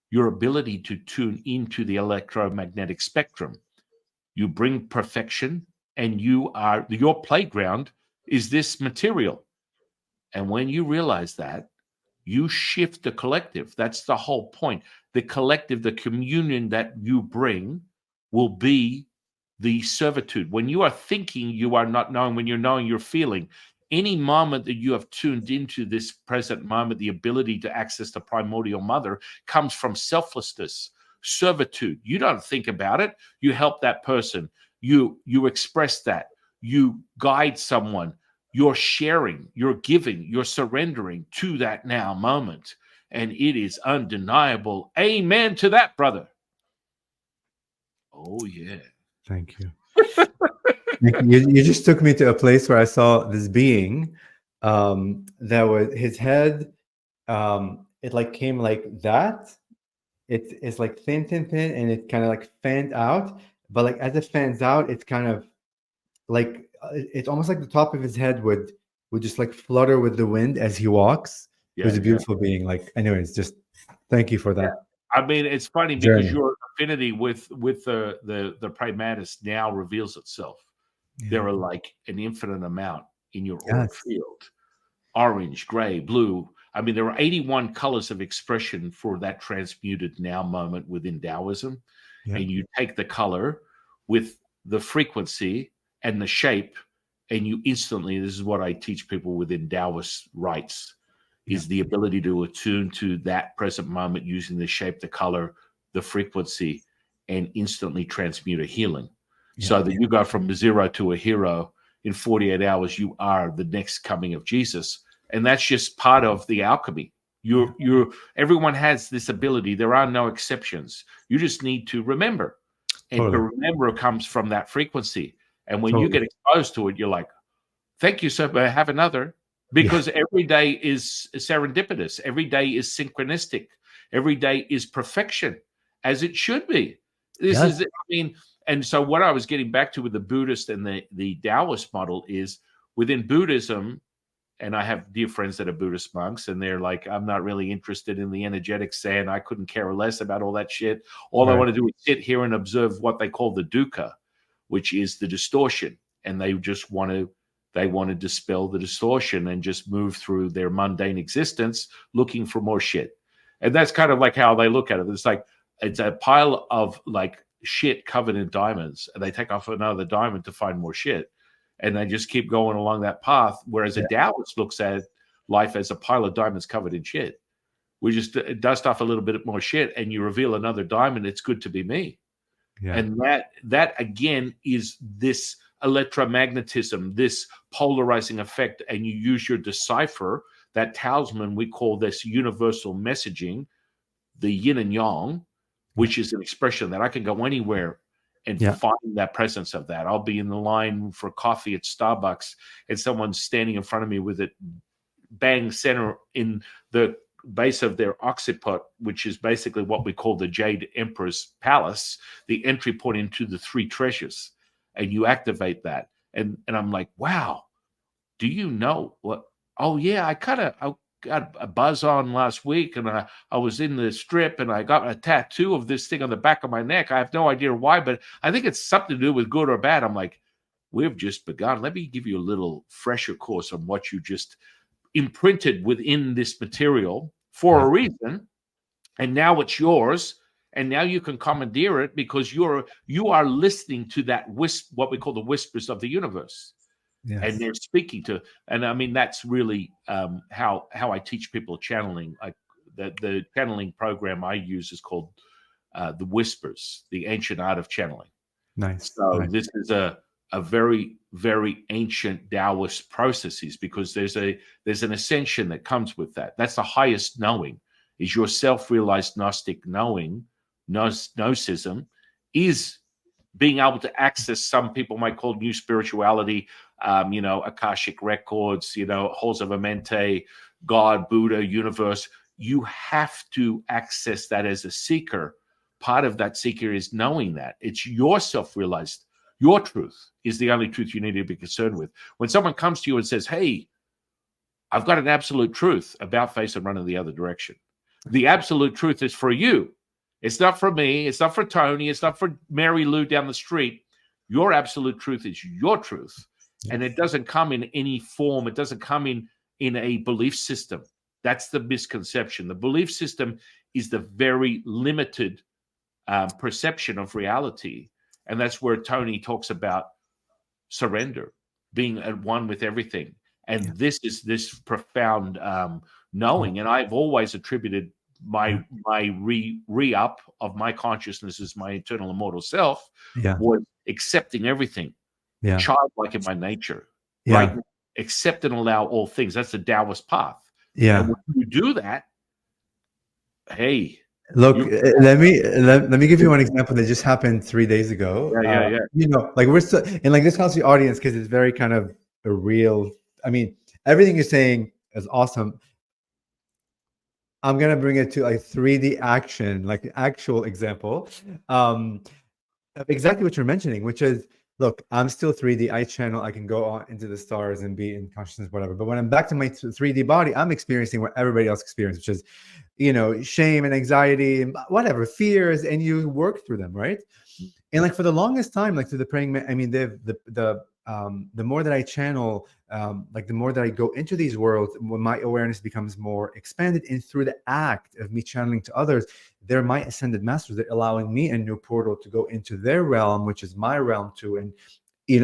your ability to tune into the electromagnetic spectrum. You bring perfection, and your playground is this material. And when you realize that, you shift the collective. That's the whole point. The collective, the communion that you bring will be the servitude. When you are thinking, you are not knowing. When you're knowing, you're feeling. Any moment that you have tuned into this present moment, the ability to access the primordial mother comes from selflessness, servitude. You don't think about it. You help that person. You express that. You guide someone. You're sharing. You're giving. You're surrendering to that now moment. And it is undeniable. Amen to that, brother. Oh, yeah. Thank you. You just took me to a place where I saw this being that was his head. It like came like that. It's like thin, and it kind of like fanned out. But like as it fans out, it's kind of like it's almost like the top of his head would just like flutter with the wind as he walks. It was a beautiful being. Like, anyways, just thank you for that. I mean, it's funny because your affinity with the Praying Mantis now reveals itself. There are like an infinite amount in your auric field. Orange, gray, blue. I mean, there are 81 colors of expression for that transmuted now moment within Taoism. And you take the color with the frequency and the shape, and you instantly, this is what I teach people within Taoist rites, is the ability to attune to that present moment using the shape, the color, the frequency, and instantly transmute a healing. So that you go from zero to a hero in 48 hours. You are the next coming of Jesus. And that's just part of the alchemy. Everyone has this ability. There are no exceptions. You just need to remember. And to remember comes from that frequency. And when you get exposed to it, you're like, thank you, sir, but have another. because every day is serendipitous. Every day is synchronistic. Every day is perfection, as it should be. This is, I mean, and so what I was getting back to with the Buddhist and the Taoist model is within Buddhism, and I have dear friends that are Buddhist monks, and they're like, I'm not really interested in the energetic sand. I couldn't care less about all that shit. All I want to do is sit here and observe what they call the dukkha, which is the distortion. And they just want to dispel the distortion and just move through their mundane existence looking for more shit. And that's kind of like how they look at it. It's like, it's a pile of like shit covered in diamonds, and they take off another diamond to find more shit. And they just keep going along that path. Whereas a Taoist looks at life as a pile of diamonds covered in shit. We just dust off a little bit more shit and you reveal another diamond. It's good to be me. Yeah. And that again is this electromagnetism, this polarizing effect. And you use your decipher, that talisman, we call this universal messaging, the yin and yang, which is an expression that I can go anywhere and find that presence of that. I'll be in the line for coffee at Starbucks and someone's standing in front of me with it bang center in the base of their occiput, which is basically what we call the Jade Emperor's Palace, the entry point into the three treasures. And you activate that. And I'm like, wow, do you know what? Oh, yeah, I got a buzz on last week, and I was in the strip, and I got a tattoo of this thing on the back of my neck. I have no idea why, but I think it's something to do with good or bad. I'm like, we've just begun. Let me give you a little fresher course on what you just imprinted within this material for a reason, and now it's yours, and now you can commandeer it because you are listening to that what we call the whispers of the universe. Yes. And they're speaking to, and I mean, that's really how I teach people channeling. Like the channeling program I use is called the Whispers, the ancient art of channeling. Nice. So nice. This is a very, very ancient Taoist processes, because there's an ascension that comes with that. That's the highest knowing, is your self-realized Gnostic knowing, Gnosticism, is being able to access, some people might call new spirituality, Akashic records, halls of Amente, God, Buddha, universe. You have to access that as a seeker. Part of that seeker is knowing that it's your self-realized, your truth is the only truth you need to be concerned with. When someone comes to you and says, hey, I've got an absolute truth, about face and run in the other direction. The absolute truth is for you. It's not for me. It's not for Tony. It's not for Mary Lou down the street. Your absolute truth is your truth. Yes. And it doesn't come in any form. It doesn't come in a belief system. That's the misconception. The belief system is the very limited perception of reality. And that's where Tony talks about surrender, being at one with everything. And this is this profound knowing. And I've always attributed my re-up of my consciousness as my eternal immortal self was accepting everything, childlike in my nature, right? Accept and allow all things. That's the Taoist path. And when you do that, hey, look, let me give you one example that just happened 3 days ago. Like we're still and like this counts the audience because it's very kind of a real. I mean, everything you're saying is awesome. I'm gonna bring it to like 3D action, like the actual example of exactly what you're mentioning, which is, look, I'm still 3D. I channel. I can go on into the stars and be in consciousness, whatever. But when I'm back to my 3D body, I'm experiencing what everybody else experiences, which is, shame and anxiety and whatever, fears, and you work through them, right? And like for the longest time, like through the praying, I mean, the more that I channel, like the more that I go into these worlds, when my awareness becomes more expanded, and through the act of me channeling to others, they're my ascended masters. They're allowing me a new portal to go into their realm, which is my realm too. And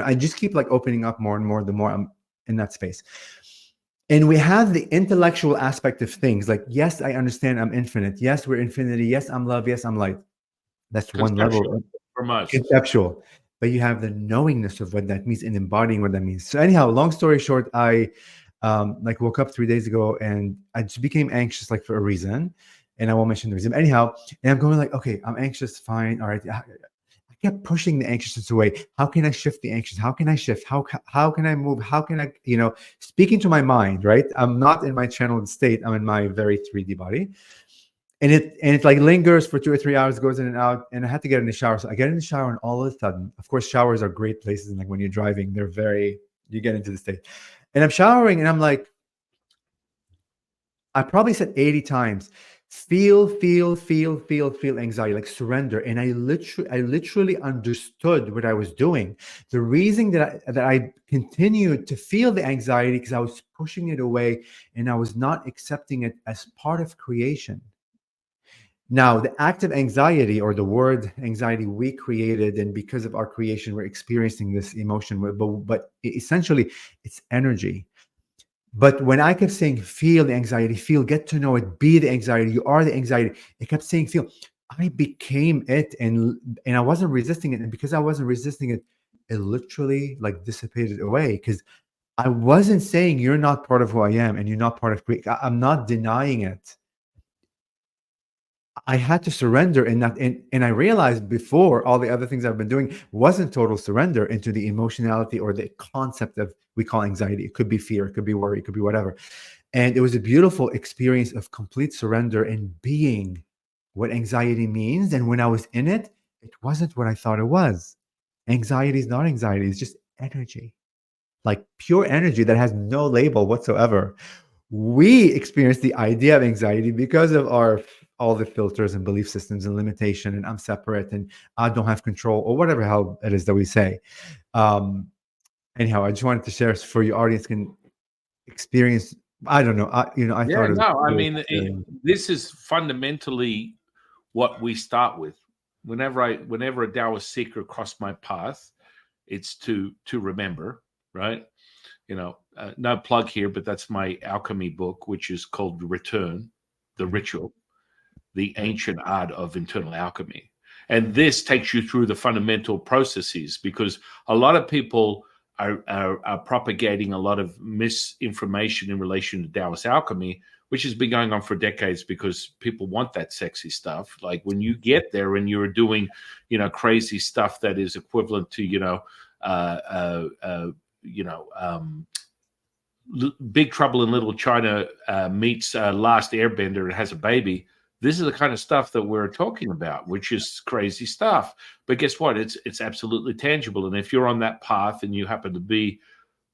I just keep like opening up more and more the more I'm in that space. And we have the intellectual aspect of things. Like, yes, I understand I'm infinite. Yes, we're infinity. Yes, I'm love. Yes, I'm light. That's one level. From us. Conceptual. But you have the knowingness of what that means and embodying what that means. So anyhow, long story short, I like woke up 3 days ago and I just became anxious, like for a reason. And I won't mention the reason. Anyhow, and I'm going like, okay, I'm anxious, fine. All right. I kept pushing the anxiousness away. How can I shift the anxious? How can I shift? How can I move? How can I, speaking to my mind, right? I'm not in my channeled state. I'm in my very 3D body. And it like lingers for 2 or 3 hours, goes in and out. And I had to get in the shower. So I get in the shower, and all of a sudden, of course, showers are great places. And like when you're driving, you get into the state. And I'm showering, and I'm like, I probably said 80 times, feel anxiety, like surrender. And I literally understood what I was doing. The reason that I continued to feel the anxiety, because I was pushing it away and I was not accepting it as part of creation. Now, the active anxiety, or the word anxiety, we created, and because of our creation, we're experiencing this emotion. But essentially, it's energy. But when I kept saying, feel the anxiety, get to know it, be the anxiety, you are the anxiety, it kept saying, feel, I became it, and I wasn't resisting it. And because I wasn't resisting it, it literally like dissipated away, because I wasn't saying you're not part of who I am and you're not part of I'm not denying it. I had to surrender, and I realized before, all the other things I've been doing wasn't total surrender into the emotionality or the concept of, we call anxiety. It could be fear, it could be worry, it could be whatever. And it was a beautiful experience of complete surrender and being what anxiety means. And when I was in it, it wasn't what I thought it was. Anxiety is not anxiety, it's just energy, like pure energy that has no label whatsoever. We experience the idea of anxiety because of all the filters and belief systems and limitation, and I'm separate and I don't have control, or whatever hell it is that we say. Anyhow, I just wanted to share for your audience can experience. I don't know. I Yeah, thought it was no, I really mean, fascinating. this is fundamentally what we start with. Whenever a Taoist seeker crossed my path, it's to remember, right? No plug here, but that's my alchemy book, which is called Return, the Ritual, the Ancient Art of Internal Alchemy. And this takes you through the fundamental processes, because a lot of people are propagating a lot of misinformation in relation to Taoist alchemy, which has been going on for decades because people want that sexy stuff. Like when you get there and you're doing, crazy stuff that is equivalent to, Big Trouble in Little China meets Last Airbender and has a baby. This is the kind of stuff that we're talking about, which is crazy stuff. But guess what? It's absolutely tangible. And if you're on that path and you happen to be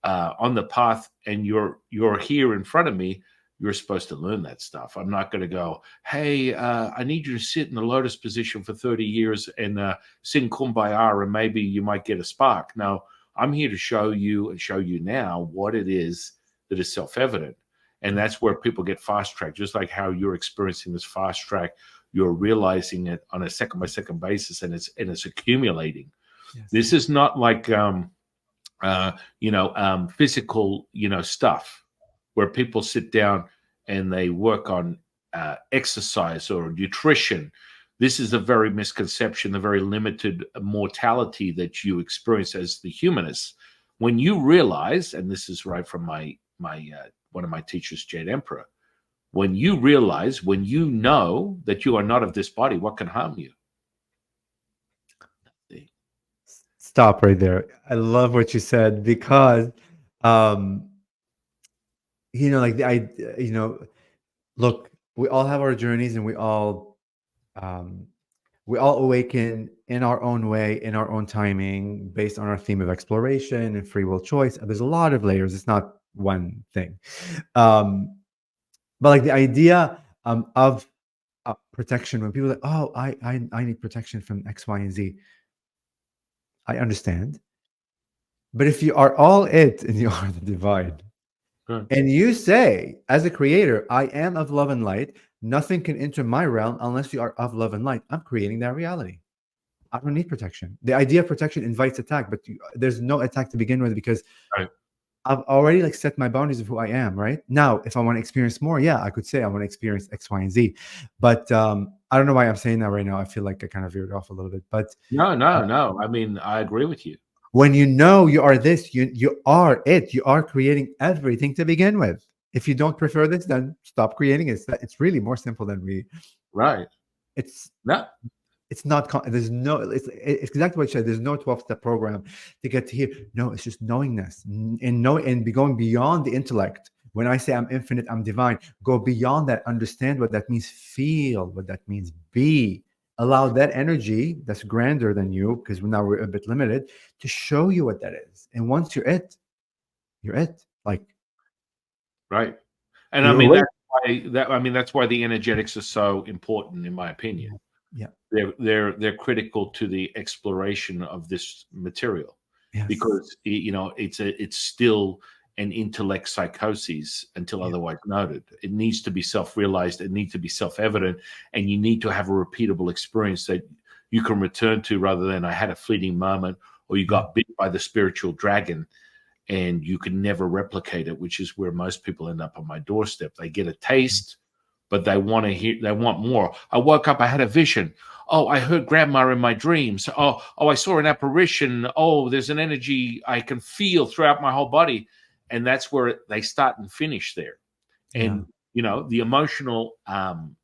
on the path and you're here in front of me, you're supposed to learn that stuff. I'm not going to go, hey, I need you to sit in the lotus position for 30 years and sing Kumbaya, and maybe you might get a spark. No, I'm here to show you now what it is that is self-evident. And that's where people get fast-tracked, just like how you're experiencing this fast-track. You're realizing it on a second-by-second basis, and it's accumulating. Yes. This is not like physical, stuff where people sit down and they work on exercise or nutrition. This is a very misconception, the very limited mortality that you experience as the humanist. When you realize, and this is right from my one of my teachers, Jade Emperor, when you realize, when you know that you are not of this body, what can harm you? Stop right there. I love what you said, because look, we all have our journeys, and we all awaken in our own way, in our own timing, based on our theme of exploration and free will choice. There's a lot of layers. It's not one thing. But like the idea of protection, when people are like, oh, I need protection from X, Y, and Z. I understand. But if you are all it and you are the divine, and you say, as a creator, I am of love and light, nothing can enter my realm unless you are of love and light. I'm creating that reality. I don't need protection. The idea of protection invites attack, but there's no attack to begin with, because I've already set my boundaries of who I am. Right now, if I want to experience more, I could say I want to experience X, Y, and Z. But I don't know why I'm saying that right now. I feel like I kind of veered off a little bit. But no. I mean, I agree with you. When you know you are this, you are it. You are creating everything to begin with. If you don't prefer this, then stop creating it. It's really more simple than we. Right. It's It's not. There's no. It's exactly what you said. There's no 12-step program to get to here. No, it's just knowingness and be going beyond the intellect. When I say I'm infinite, I'm divine, go beyond that. Understand what that means. Feel what that means. Be. Allow that energy that's grander than you, because now we're a bit limited, to show you what that is. And once you're it, you're it. Like, right. And I you're mean, awake. that's why the energetics are so important, in my opinion. Yeah. They're critical to the exploration of this material, Yes. because it's still an intellect psychosis until otherwise noted. It needs to be self-realized. It needs to be self-evident, and you need to have a repeatable experience that you can return to, rather than I had a fleeting moment, or you got bit by the spiritual dragon and you can never replicate it, which is where most people end up on my doorstep. They get a taste, but they want more. I woke up, I had a vision. Oh, I heard grandma in my dreams. Oh, I saw an apparition. Oh, there's an energy I can feel throughout my whole body. And that's where they start and finish there. And, the emotional, I'll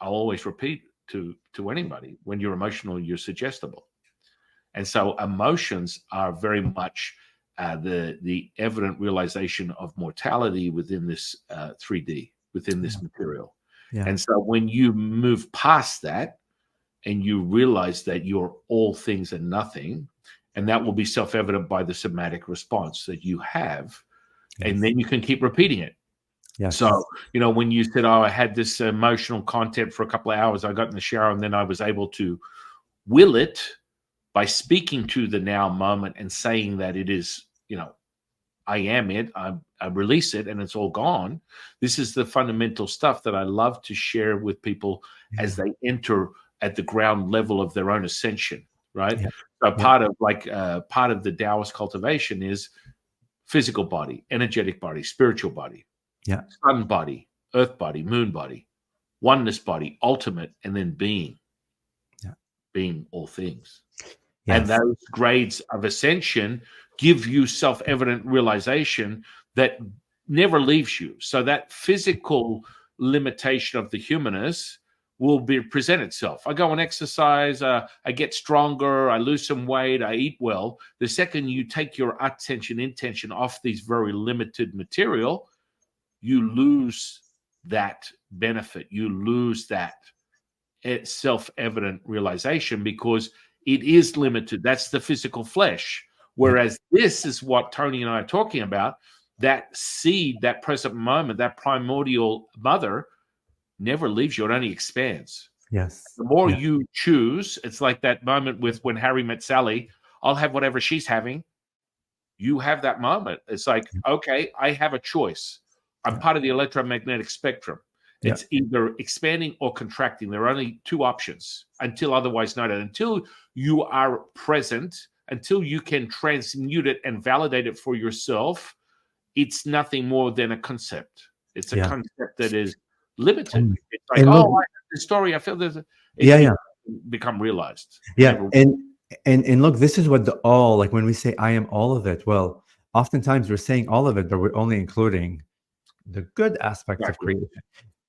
always repeat to anybody, when you're emotional, you're suggestible. And so emotions are very much the evident realization of mortality within this 3D, within this material. Yeah. And so when you move past that and you realize that you're all things and nothing, and that will be self-evident by the somatic response that you have, and then you can keep repeating it. Yes. So, when you said, I had this emotional content for a couple of hours, I got in the shower, and then I was able to will it by speaking to the now moment and saying that it is, I am it, I release it, and it's all gone. This is the fundamental stuff that I love to share with people as they enter at the ground level of their own ascension, right? So part of the Taoist cultivation is physical body, energetic body, spiritual body, sun body, earth body, moon body, oneness body, ultimate, and then being all things. And those grades of ascension give you self-evident realization that never leaves you. So that physical limitation of the humanness will present itself. I go and exercise, I get stronger, I lose some weight, I eat well. The second you take your intention off these very limited material, you lose that benefit. You lose that self-evident realization, because it is limited. That's the physical flesh. Whereas this is what Toni and I are talking about. That seed, that present moment, that primordial mother never leaves you. It only expands. Yes. The more you choose, it's like that moment with when Harry met Sally. I'll have whatever she's having. You have that moment. It's like, okay, I have a choice. I'm part of the electromagnetic spectrum. It's either expanding or contracting. There are only two options until otherwise noted. Until you are present, until you can transmute it and validate it for yourself, it's nothing more than a concept. It's a concept that is limited. It's like, I have this story. I feel there's become realized. And look, this is what the all, like when we say I am all of it, well, oftentimes we're saying all of it, but we're only including the good aspects of creation.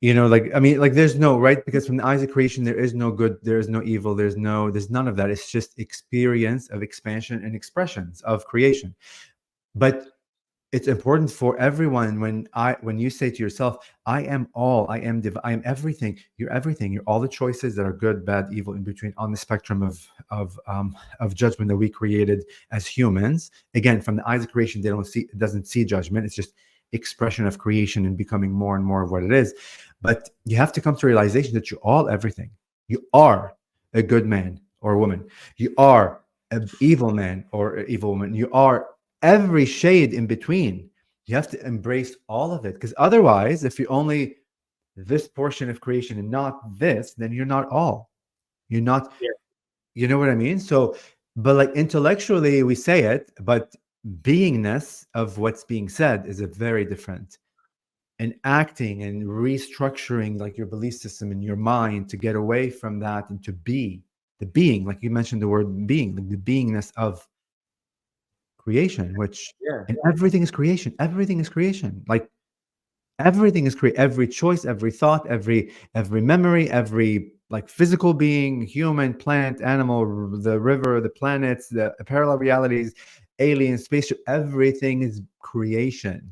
There's no, right? Because from the eyes of creation, there is no good, there is no evil, there's none of that. It's just experience of expansion and expressions of creation. But it's important for everyone when you say to yourself, I am all, I am I am everything, you're all the choices that are good, bad, evil, in between, on the spectrum of judgment that we created as humans. Again, from the eyes of creation, it doesn't see judgment. It's just expression of creation and becoming more and more of what it is. But you have to come to realization that you're all everything. You are a good man or woman. You are an evil man or an evil woman. You are every shade in between. You have to embrace all of it, because otherwise, if you're only this portion of creation and not this, then you're not all. You're not, you know what I mean? So, but like intellectually we say it, but beingness of what's being said is a very different. And acting and restructuring like your belief system in your mind to get away from that and to be the being, like you mentioned the word being, like the beingness of creation, which and everything is creation. Everything is creation. Like everything is every choice, every thought, every memory, every like physical being, human, plant, animal, the river, the planets, the parallel realities, alien, spaceship, everything is creation,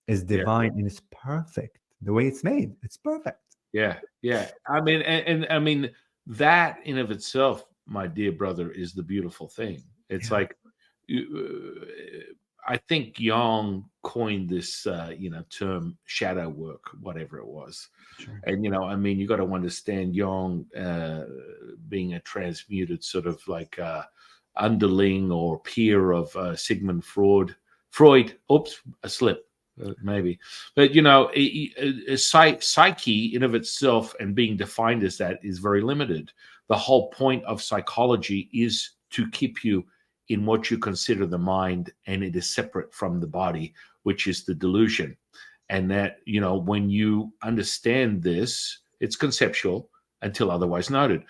is Yeah. divine, and it's perfect. The way it's made, it's perfect. Yeah, yeah. I mean, and I mean that in of itself, my dear brother, is the beautiful thing. It's Yeah, like, I think Jung coined this, term shadow work, whatever it was. sure. And I mean, you got to understand Jung being a transmuted sort of like underling or peer of Sigmund Freud. Oops, a slip. Maybe, but psyche in of itself and being defined as that is very limited. The whole point of psychology is to keep you in what you consider the mind, and it is separate from the body, which is the delusion. And that, when you understand this, it's conceptual until otherwise noted.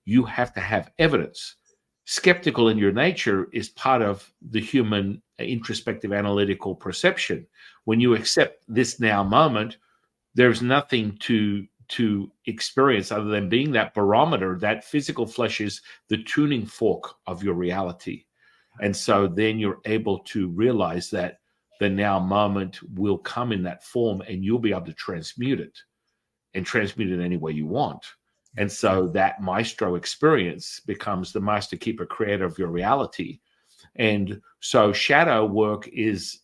You have to have evidence. Skeptical in your nature is part of the human introspective analytical perception. When you accept this now moment, there's nothing to experience other than being that barometer. That physical flesh is the tuning fork of your reality. And so then you're able to realize that the now moment will come in that form, and you'll be able to transmute it and transmute it any way you want. And so that maestro experience becomes the master keeper creator of your reality. And so shadow work is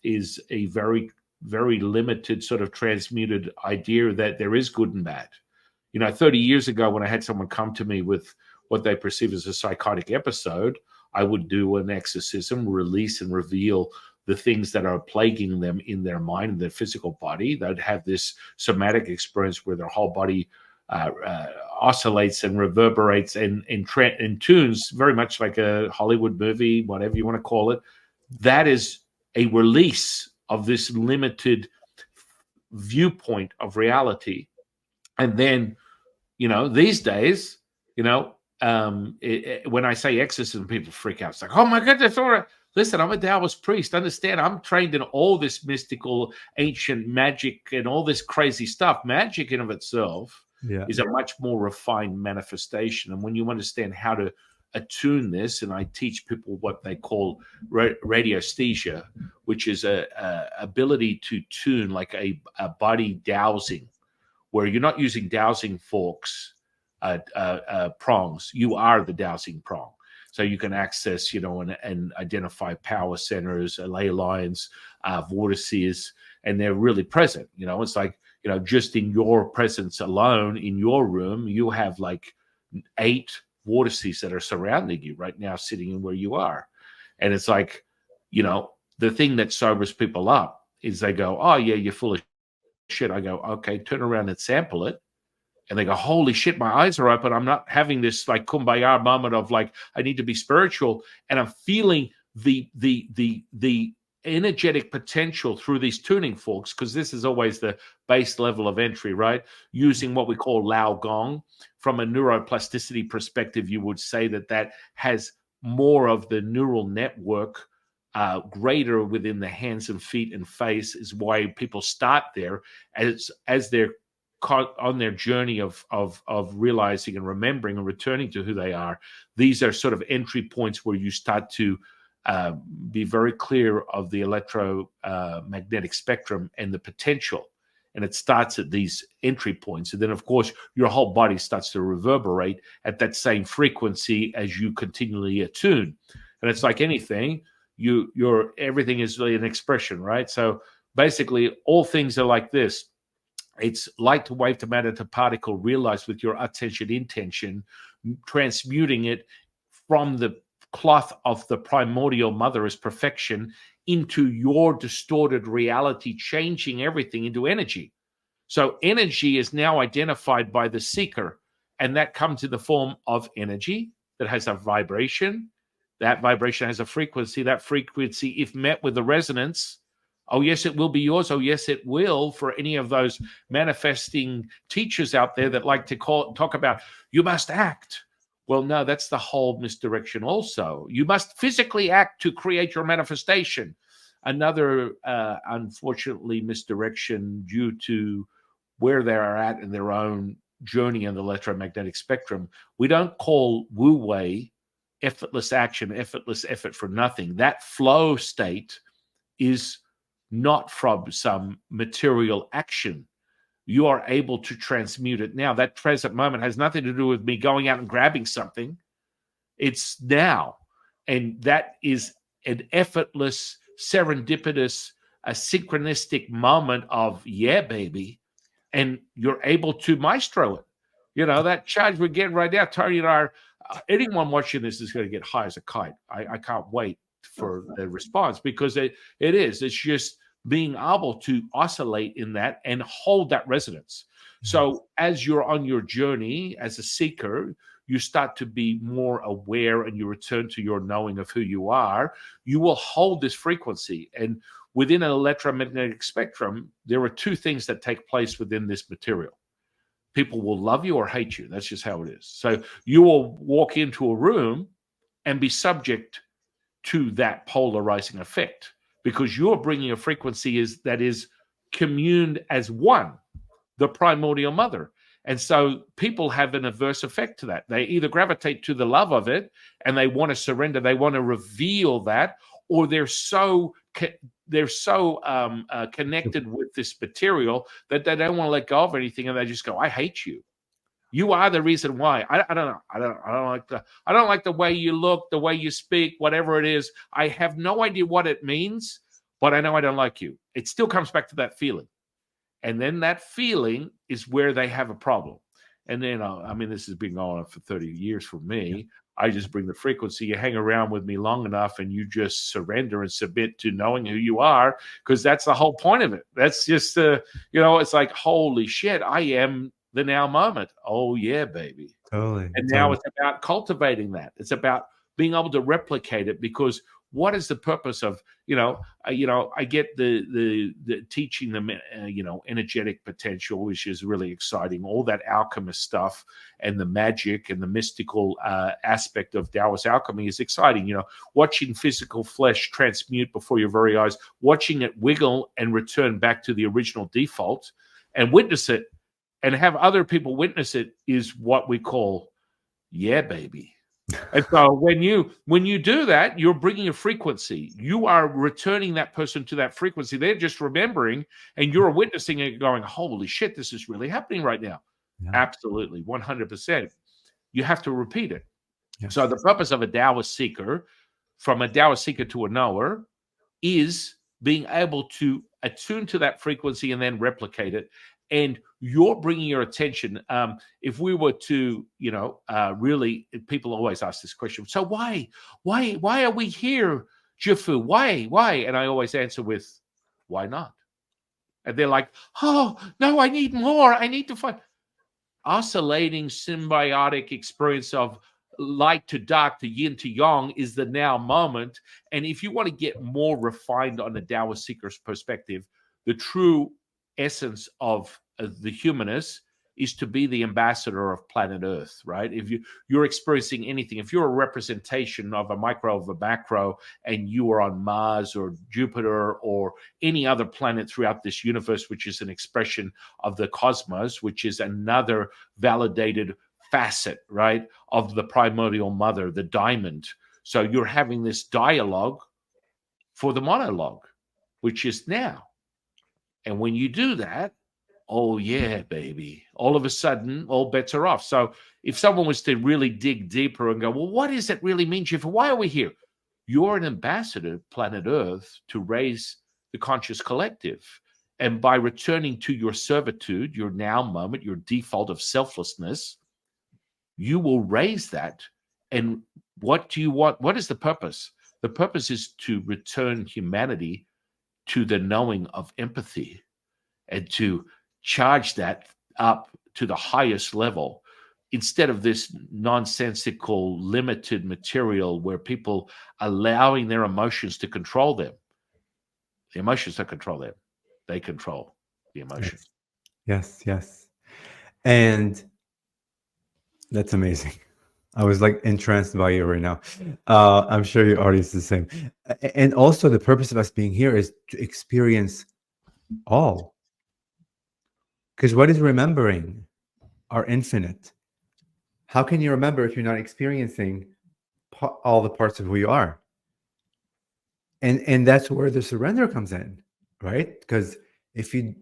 a very, very limited sort of transmuted idea that there is good and bad. 30 years ago, when I had someone come to me with what they perceive as a psychotic episode, I would do an exorcism, release and reveal the things that are plaguing them in their mind and their physical body. They'd have this somatic experience where their whole body oscillates and reverberates and tunes, very much like a Hollywood movie, whatever you want to call it. That is a release of this limited viewpoint of reality. And then, these days, when I say exorcism, people freak out. It's like, oh my goodness, all right. Listen, I'm a Taoist priest. Understand, I'm trained in all this mystical, ancient magic and all this crazy stuff. Magic in of itself Yeah, is a much more refined manifestation. And when you understand how to attune this, and I teach people what they call radiesthesia, which is a ability to tune like a body dowsing, where you're not using dowsing forks, prongs. You are the dowsing prong. So you can access, and identify power centers, ley lines, vortices, and they're really present. It's like, just in your presence alone in your room, you have like 8 vortices that are surrounding you right now, sitting in where you are. And it's like, the thing that sobers people up is they go, oh yeah, you're full of shit. I go, okay, turn around and sample it. And they go, holy shit, my eyes are open. I'm not having this like kumbaya moment of like, I need to be spiritual. And I'm feeling the energetic potential through these tuning forks, because this is always the base level of entry, right? Using what we call Lao Gong. From a neuroplasticity perspective, you would say that has more of the neural network greater within the hands and feet and face, is why people start there as they're on their journey of realizing and remembering and returning to who they are. These are sort of entry points where you start to be very clear of the electromagnetic spectrum and the potential. And it starts at these entry points. And then, of course, your whole body starts to reverberate at that same frequency as you continually attune. And it's like anything, your everything is really an expression, right? So basically, all things are like this. It's light to wave to matter to particle realized with your attention intention, transmuting it from the cloth of the primordial mother as perfection into your distorted reality, changing everything into energy. So energy is now identified by the seeker, and that comes in the form of energy that has a vibration. That vibration has a frequency. That frequency, if met with the resonance, oh, yes, it will be yours. Oh, yes, it will, for any of those manifesting teachers out there that like to talk about, you must act. Well, no, that's the whole misdirection also. You must physically act to create your manifestation. Another, unfortunately, misdirection due to where they are at in their own journey in the electromagnetic spectrum, we don't call Wu Wei effortless action, effortless effort for nothing. That flow state is not from some material action. You are able to transmute it now. That present moment has nothing to do with me going out and grabbing something. It's now. And that is an effortless, serendipitous, a synchronistic moment of, yeah, baby. And you're able to maestro it. You know, that charge we're getting right now, Tony and I are, anyone watching this is going to get high as a kite. I can't wait for the response, because it's just being able to oscillate in that and hold that resonance. So as you're on your journey as a seeker, you start to be more aware and you return to your knowing of who you are. You will hold this frequency. And within an electromagnetic spectrum, there are two things that take place within this material. People will love you or hate you. That's just how it is. So you will walk into a room and be subject to that polarizing effect, because you're bringing a frequency that is communed as one, the primordial mother. And so people have an adverse effect to that. They either gravitate to the love of it and they want to surrender, they want to reveal that, or they're so connected with this material that they don't want to let go of anything, and they just go, I hate you. You are the reason why. I don't know. I don't like the way you look, the way you speak, whatever it is. I have no idea what it means, but I know I don't like you. It still comes back to that feeling. And then that feeling is where they have a problem. And then, I mean, this has been going on for 30 years for me. Yeah. I just bring the frequency. You hang around with me long enough and you just surrender and submit to knowing who you are, because that's the whole point of it. That's just, it's like, holy shit, I am the now moment. Oh, yeah, baby. Totally. And now it's about cultivating that. It's about being able to replicate it, because what is the purpose of, I get the teaching them, energetic potential, which is really exciting. All that alchemist stuff and the magic and the mystical aspect of Taoist alchemy is exciting. Watching physical flesh transmute before your very eyes, watching it wiggle and return back to the original default and witness it and have other people witness it is what we call, yeah, baby. And so when you do that, you're bringing a frequency. You are returning that person to that frequency. They're just remembering, and you're witnessing it going, holy shit, this is really happening right now. Yeah. Absolutely, 100%. You have to repeat it. Yes. So the purpose of a Taoist seeker, from a Taoist seeker to a knower, is being able to attune to that frequency and then replicate it. And you're bringing your attention. If we were to, really, people always ask this question. So why are we here, Jifu? Why? And I always answer with, why not? And they're like, oh, no, I need more. I need to find. Oscillating symbiotic experience of light to dark, to yin to yang, is the now moment. And if you want to get more refined on the Taoist seeker's perspective, the true essence of the humanist is to be the ambassador of planet Earth, right? If you're experiencing anything, if you're a representation of a micro of a macro, and you are on Mars or Jupiter or any other planet throughout this universe, which is an expression of the cosmos, which is another validated facet, right, of the primordial mother, the diamond. So you're having this dialogue for the monologue, which is now. And when you do that, oh, yeah, baby, all of a sudden, all bets are off. So if someone was to really dig deeper and go, well, what does it really mean, Jeff? Why are we here? You're an ambassador, planet Earth, to raise the conscious collective. And by returning to your servitude, your now moment, your default of selflessness, you will raise that. And what do you want? What is the purpose? The purpose is to return humanity to the knowing of empathy and to charge that up to the highest level, instead of this nonsensical, limited material where people allowing their emotions to control them. The emotions don't control them. They control the emotions. Yes. And that's amazing. I was like entranced by you right now. I'm sure your audience is the same. And also the purpose of us being here is to experience all. Because what is remembering? are infinite. How can you remember if you're not experiencing all the parts of who you are? And that's where the surrender comes in, right? Because if you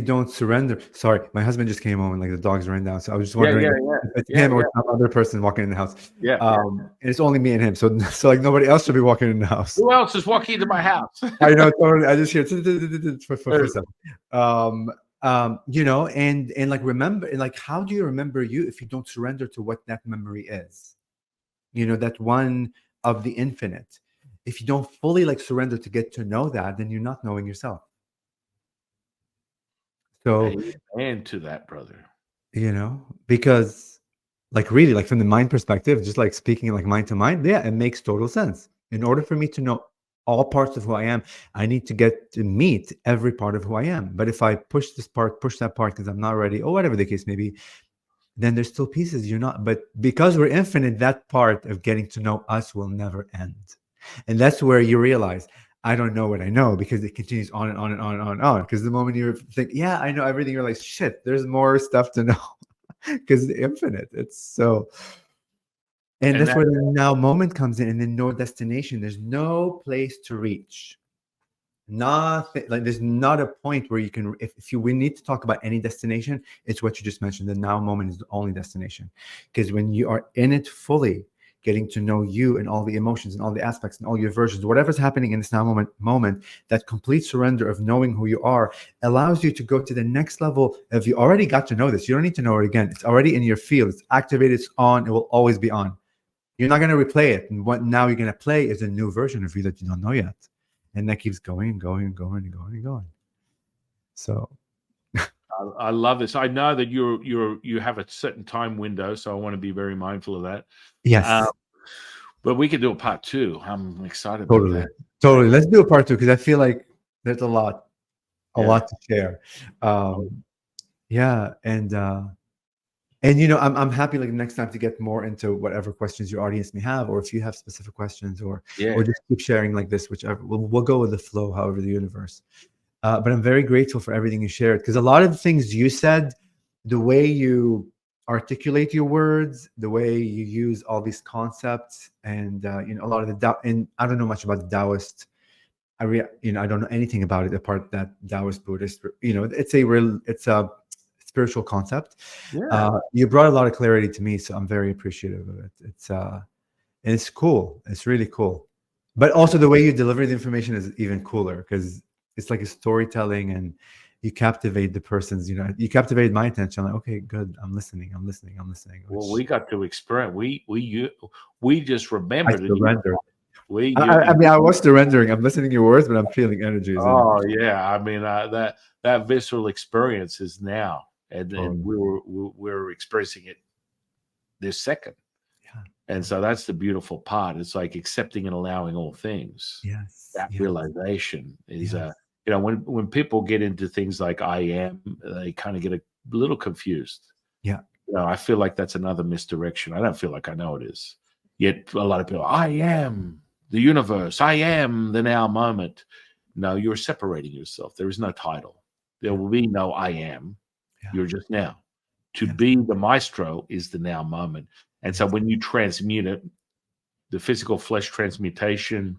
don't surrender, sorry, my husband just came home and like the dogs ran down, so I was just wondering if it's him or some other person walking in the house. And it's only me and him, so like nobody else should be walking in the house. Who else is walking into my house? I know, totally. I just hear for some. You know, and like remember, and like how do you remember you if you don't surrender to what that memory is? You know, that one of the infinite. If you don't fully like surrender to get to know that, then you're not knowing yourself. So, amen to that, brother. you know, because like really, like from the mind perspective, just like speaking like mind to mind, yeah, it makes total sense. In order for me to know all parts of who I am, I need to get to meet every part of who I am. But if I push this part, push that part because I'm not ready, or whatever the case may be, then there's still pieces you're not. But because we're infinite, that part of getting to know us will never end. And that's where you realize, I don't know what I know, because it continues on and on and on and on and on. Because the moment you think, yeah, I know everything, you're like, shit, there's more stuff to know. Because it's infinite. It's so... And that's where the now moment comes in, and then no destination. There's no place to reach. Nothing, like there's not a point where you can, we need to talk about any destination, it's what you just mentioned. The now moment is the only destination. Because when you are in it fully, getting to know you and all the emotions and all the aspects and all your versions, whatever's happening in this now moment, that complete surrender of knowing who you are allows you to go to the next level. If you already got to know this, you don't need to know it again. It's already in your field. It's activated. It's on. It will always be on. You're not going to replay it. And what now you're going to play is a new version of you that you don't know yet. And that keeps going and going and going and going and going. So I love this. I know that you have a certain time window, so I want to be very mindful of that. yes, but we could do a part 2. I'm excited totally about that. Totally. Let's do a part 2, because I feel like there's a lot to share. Yeah, and you know, I'm happy like next time to get more into whatever questions your audience may have, or if you have specific questions, or just keep sharing like this, whichever. We'll go with the flow, however the universe. But I'm very grateful for everything you shared, because a lot of the things you said, the way you articulate your words, the way you use all these concepts, and you know, a lot of the Tao, and I don't know much about the Taoist. I don't know anything about it apart that Taoist Buddhist. You know, it's a spiritual concept. You brought a lot of clarity to me, so I'm very appreciative of it. It's cool. It's really cool. But also the way you deliver the information is even cooler, because it's like a storytelling, and you captivate the person's, you know, you captivated my attention. I'm like, okay, good. I'm listening. Well, we got to experience. We just remembered. I surrendered. I mean, I was surrendering. I'm listening to your words, but I'm feeling energies. Yeah. I mean, that visceral experience is now, and we're experiencing it this second. And so that's the beautiful part. It's like accepting and allowing all things. That realization is you know, when people get into things like I am, they kind of get a little confused. You know, I feel like that's another misdirection. I don't feel like I know it is. Yet a lot of people, I am the universe. I am the now moment. No, you're separating yourself. There is no title. There will be no I am. You're just now. To be the maestro is the now moment. And so when you transmute it, the physical flesh transmutation,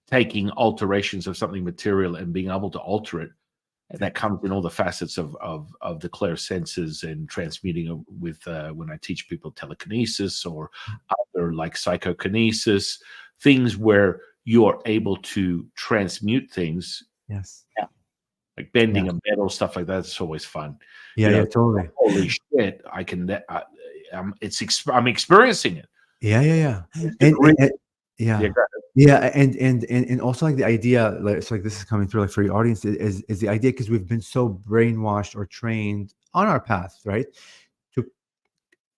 taking alterations of something material and being able to alter it, and that comes in all the facets of the clair senses, and transmuting with when I teach people telekinesis or other like psychokinesis, things where you are able to transmute things. Like bending a metal, stuff like that. It's always fun. Totally. Holy shit! I can. I'm experiencing it. And also like the idea, like it's like this is coming through like for your audience, is the idea, because we've been so brainwashed or trained on our path, right, to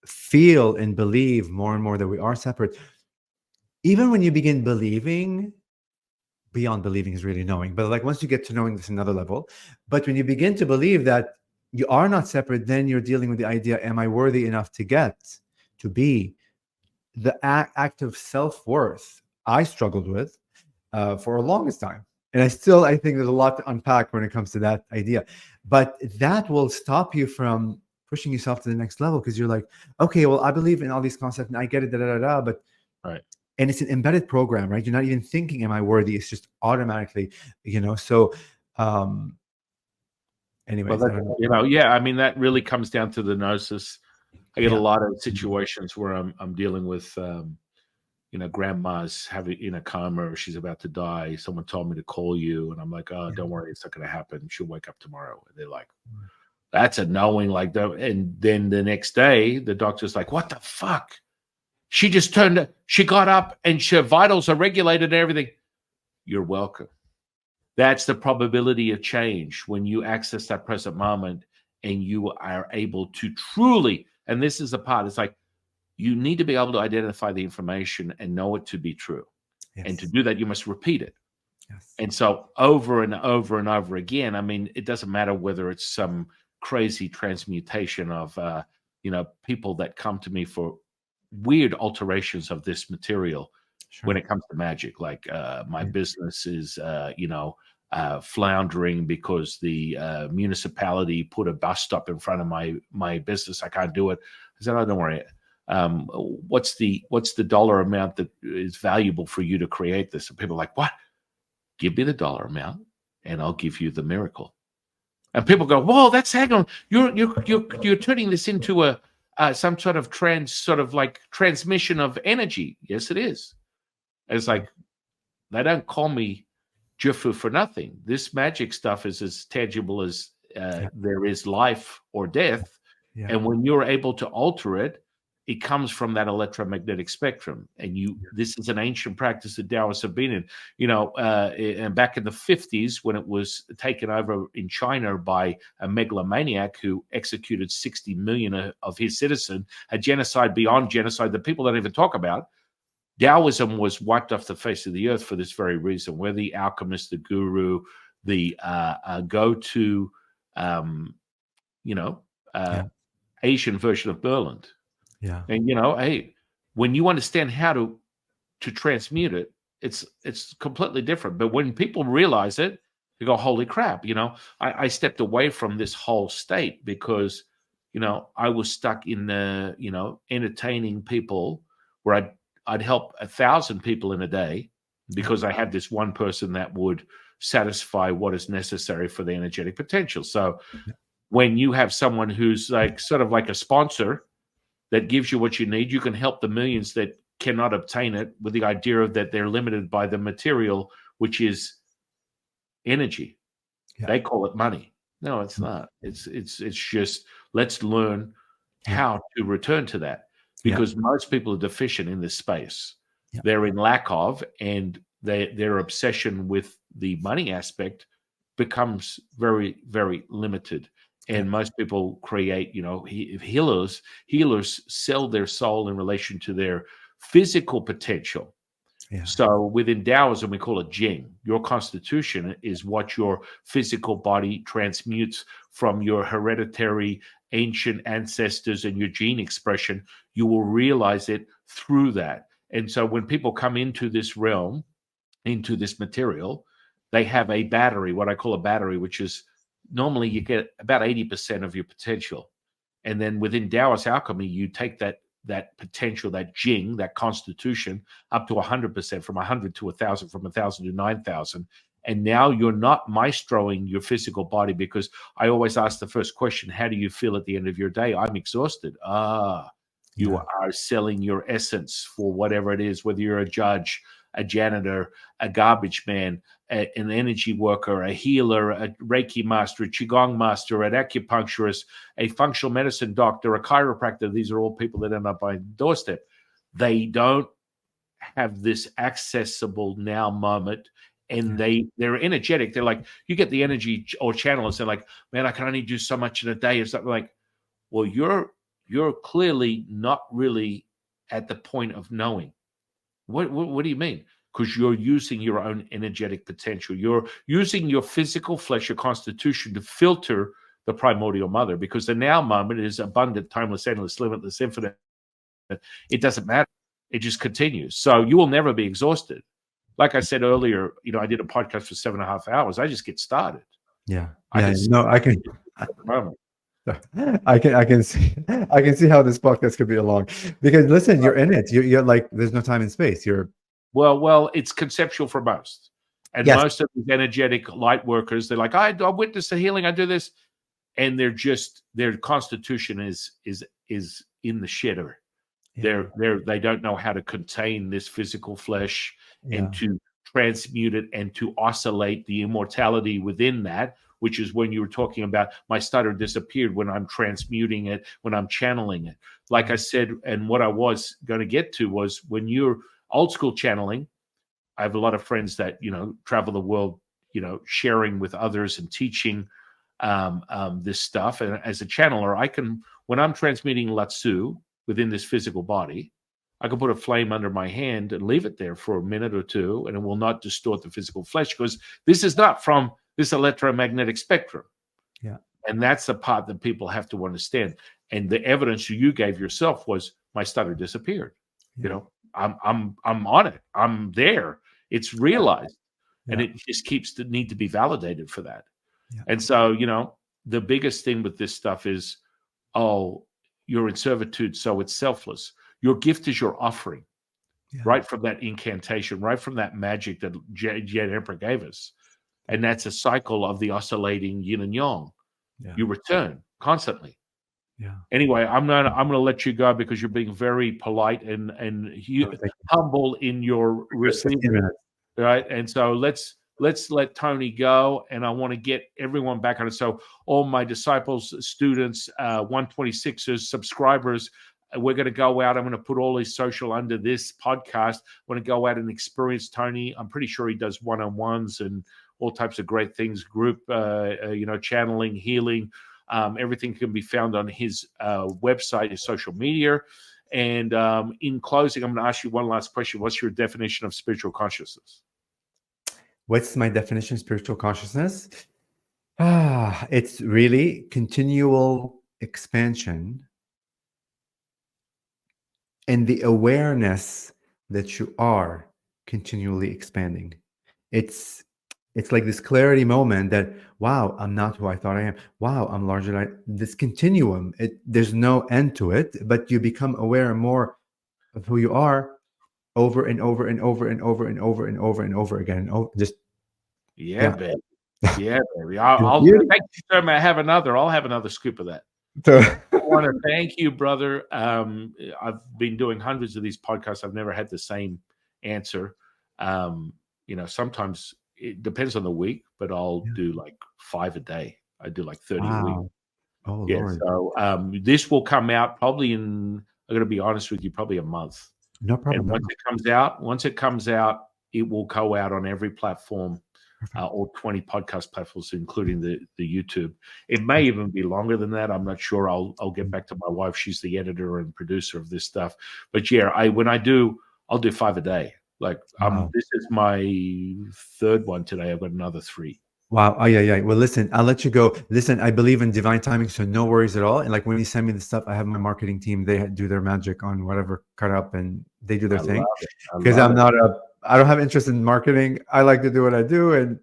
feel and believe more and more that we are separate. Even when you begin believing, beyond believing is really knowing, but like once you get to knowing this another level, but when you begin to believe that you are not separate, then you're dealing with the idea, am I worthy enough to get to be the act of self-worth I struggled with for a longest time. And I think there's a lot to unpack when it comes to that idea. But that will stop you from pushing yourself to the next level, because you're like, okay, well, I believe in all these concepts and I get it, but Right. and it's an embedded program, right? You're not even thinking, am I worthy? It's just automatically, So anyways, Well, I don't know. yeah, I mean, that really comes down to the gnosis. I get a Yeah. lot of situations where I'm dealing with, grandma's having in a coma or she's about to die. Someone told me to call you, and I'm like, oh, Yeah. don't worry, it's not going to happen. She'll wake up tomorrow. And they're like, that's a knowing, like that. And then the next day, the doctor's like, what the fuck? She just she got up and her vitals are regulated and everything. You're welcome. That's the probability of change when you access that present moment and you are able to truly, and this is the part, it's like you need to be able to identify the information and know it to be true. Yes. And to do that, you must repeat it. Yes. And so over and over and over again, I mean, it doesn't matter whether it's some crazy transmutation of, people that come to me for weird alterations of this material. Sure. When it comes to magic, like my Yeah. business is, floundering because the municipality put a bus stop in front of my business. I can't do it. I said, oh, don't worry. What's the dollar amount that is valuable for you to create this? And people are like, what? Give me the dollar amount and I'll give you the miracle. And people go, whoa, that's hang on. You're turning this into a some sort of transmission of energy. Yes, it is. It's like, they don't call me Jufu for nothing. This magic stuff is as tangible as there is life or death. Yeah. And when you're able to alter it, it comes from that electromagnetic spectrum. And this is an ancient practice that Taoists have been in, and back in the 50s, when it was taken over in China by a megalomaniac who executed 60 million of his citizens, a genocide beyond genocide that people don't even talk about. Taoism was wiped off the face of the earth for this very reason. We're the alchemist, the guru, the go-to, Asian version of Berland. Yeah. And hey, when you understand how to transmute it, it's completely different. But when people realize it, they go, "Holy crap!" I stepped away from this whole state because I was stuck in the entertaining people where I'd help 1,000 people in a day because I had this one person that would satisfy what is necessary for the energetic potential. So when you have someone who's like sort of like a sponsor that gives you what you need, you can help the millions that cannot obtain it with the idea of that they're limited by the material, which is energy. Yeah. They call it money. No, it's not. It's just, let's learn how to return to that. Because most people are deficient in this space. Yeah. They're in lack of, and their obsession with the money aspect becomes very, very limited. And most people create, healers sell their soul in relation to their physical potential. Yeah. So within Taoism, we call it Jing. Your constitution is what your physical body transmutes from your hereditary ancient ancestors and your gene expression. You will realize it through that. And so when people come into this realm, into this material, they have a battery, what I call a battery, which is normally you get about 80% of your potential. And then within Taoist alchemy, you take that potential, that Jing, that constitution, up to 100%, from 100 to 1,000, from 1,000 to 9,000. And now you're not maestroing your physical body, because I always ask the first question, how do you feel at the end of your day? I'm exhausted. You are selling your essence for whatever it is, whether you're a judge, a janitor, a garbage man, an energy worker, a healer, a Reiki master, a Qigong master, an acupuncturist, a functional medicine doctor, a chiropractor. These are all people that end up on the doorstep. They don't have this accessible now moment, and they're energetic. They're like, you get the energy or channels. They're like, man, I can only do so much in a day. Or something like, well, you're clearly not really at the point of knowing. What do you mean? Because you're using your own energetic potential. You're using your physical flesh, your constitution, to filter the primordial mother, because the now moment is abundant, timeless, endless, limitless, infinite. It doesn't matter. It just continues. So you will never be exhausted. like I said earlier, I did a podcast for 7.5 hours. I just get started. Yeah. I Yeah. can No, I can. at the moment. I can see how this podcast could be long because listen, you're in it. You're like, there's no time and space. You're Well, it's conceptual for most, and yes, most of these energetic light workers, they're like, I witness the healing, I do this, and their constitution is in the shitter. yeah, They don't know how to contain this physical flesh and yeah, to transmute it and to oscillate the immortality within that, which is when you were talking about my stutter disappeared when I'm transmuting it, when I'm channeling it. Like I said, and what I was going to get to was when you're old school channeling. I have a lot of friends that travel the world, sharing with others and teaching this stuff. And as a channeler, when I'm transmitting Latsu within this physical body, I can put a flame under my hand and leave it there for a minute or two, and it will not distort the physical flesh because this is not from this electromagnetic spectrum. yeah, And that's the part that people have to understand. And the evidence you gave yourself was my stutter disappeared. yeah, I'm on it. I'm there. It's realized, and yeah, it just keeps the need to be validated for that. yeah, And so, the biggest thing with this stuff is, oh, you're in servitude, so it's selfless. Your gift is your offering, yeah, right from that incantation, right from that magic that Jet Emperor gave us. And that's a cycle of the oscillating yin and yang. yeah, You return constantly. yeah. Anyway, I'm gonna let you go because you're being very polite and No, thank you. humble in your Good 15 receiving, minutes. right? And so let's let Toni go, and I want to get everyone back on it. So all my disciples, students, 126ers, subscribers, we're going to go out. I'm going to put all his social under this podcast. I want to go out and experience Toni. I'm pretty sure he does one-on-ones and all types of great things, group, channeling, healing. Everything can be found on his website, his social media. And in closing, I'm going to ask you one last question. What's your definition of spiritual consciousness? What's my definition of spiritual consciousness? It's really continual expansion and the awareness that you are continually expanding. It's like this clarity moment that, wow, I'm not who I thought I am. Wow, I'm larger than this continuum. There's no end to it, but you become aware more of who you are over and over and over and over and over and over and over again. Oh, just Yeah, yeah. baby. Yeah, baby. Yeah, I'll beauty. thank you, sir. I'll have another scoop of that. So, I want to thank you, brother. I've been doing hundreds of these podcasts. I've never had the same answer. Sometimes it depends on the week, but I'll do like 5 a day. I do like 30 a week. wow. Oh Yeah. Lord. So this will come out probably I'm going to be honest with you, probably a month. No And problem. once it comes out, it will go out on every platform, all 20 podcast platforms, including the YouTube. It may even be longer than that. I'm not sure. I'll get back to my wife. She's the editor and producer of this stuff. But yeah, I'll do 5 a day. Like Wow. this is my third one today. I've got another 3. Wow. Oh, yeah, yeah. Well, listen, I'll let you go. Listen, I believe in divine timing, so no worries at all. And like when you send me the stuff, I have my marketing team. They do their magic on whatever cut up, and they do their I thing. love it. Because I don't have interest in marketing. I like to do what I do, and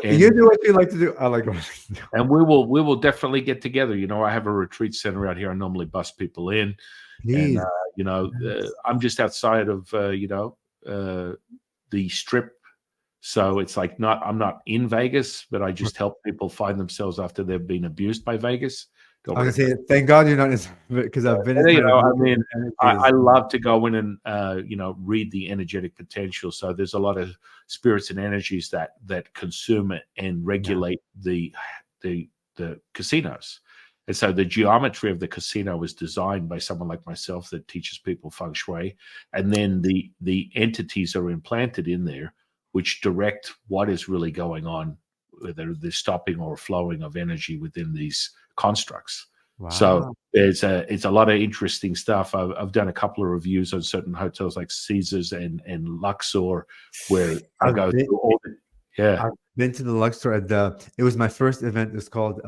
you do what you like to do. I like what I do. And we will definitely get together. I have a retreat center out here. I normally bus people in, Please. and I'm just outside of the Strip. So it's like I'm not in Vegas, but I just help people find themselves after they've been abused by Vegas. I was gonna say, thank God you're not, because I've been. I love to go in and read the energetic potential. So there's a lot of spirits and energies that consume it and regulate the casinos. And so the geometry of the casino was designed by someone like myself that teaches people feng shui, and then the entities are implanted in there, which direct what is really going on, whether the stopping or flowing of energy within these constructs. Wow. So it's a lot of interesting stuff. I've done a couple of reviews on certain hotels like Caesars and Luxor, where I go through all the. Yeah, I've been to the Luxor it was my first event. It's called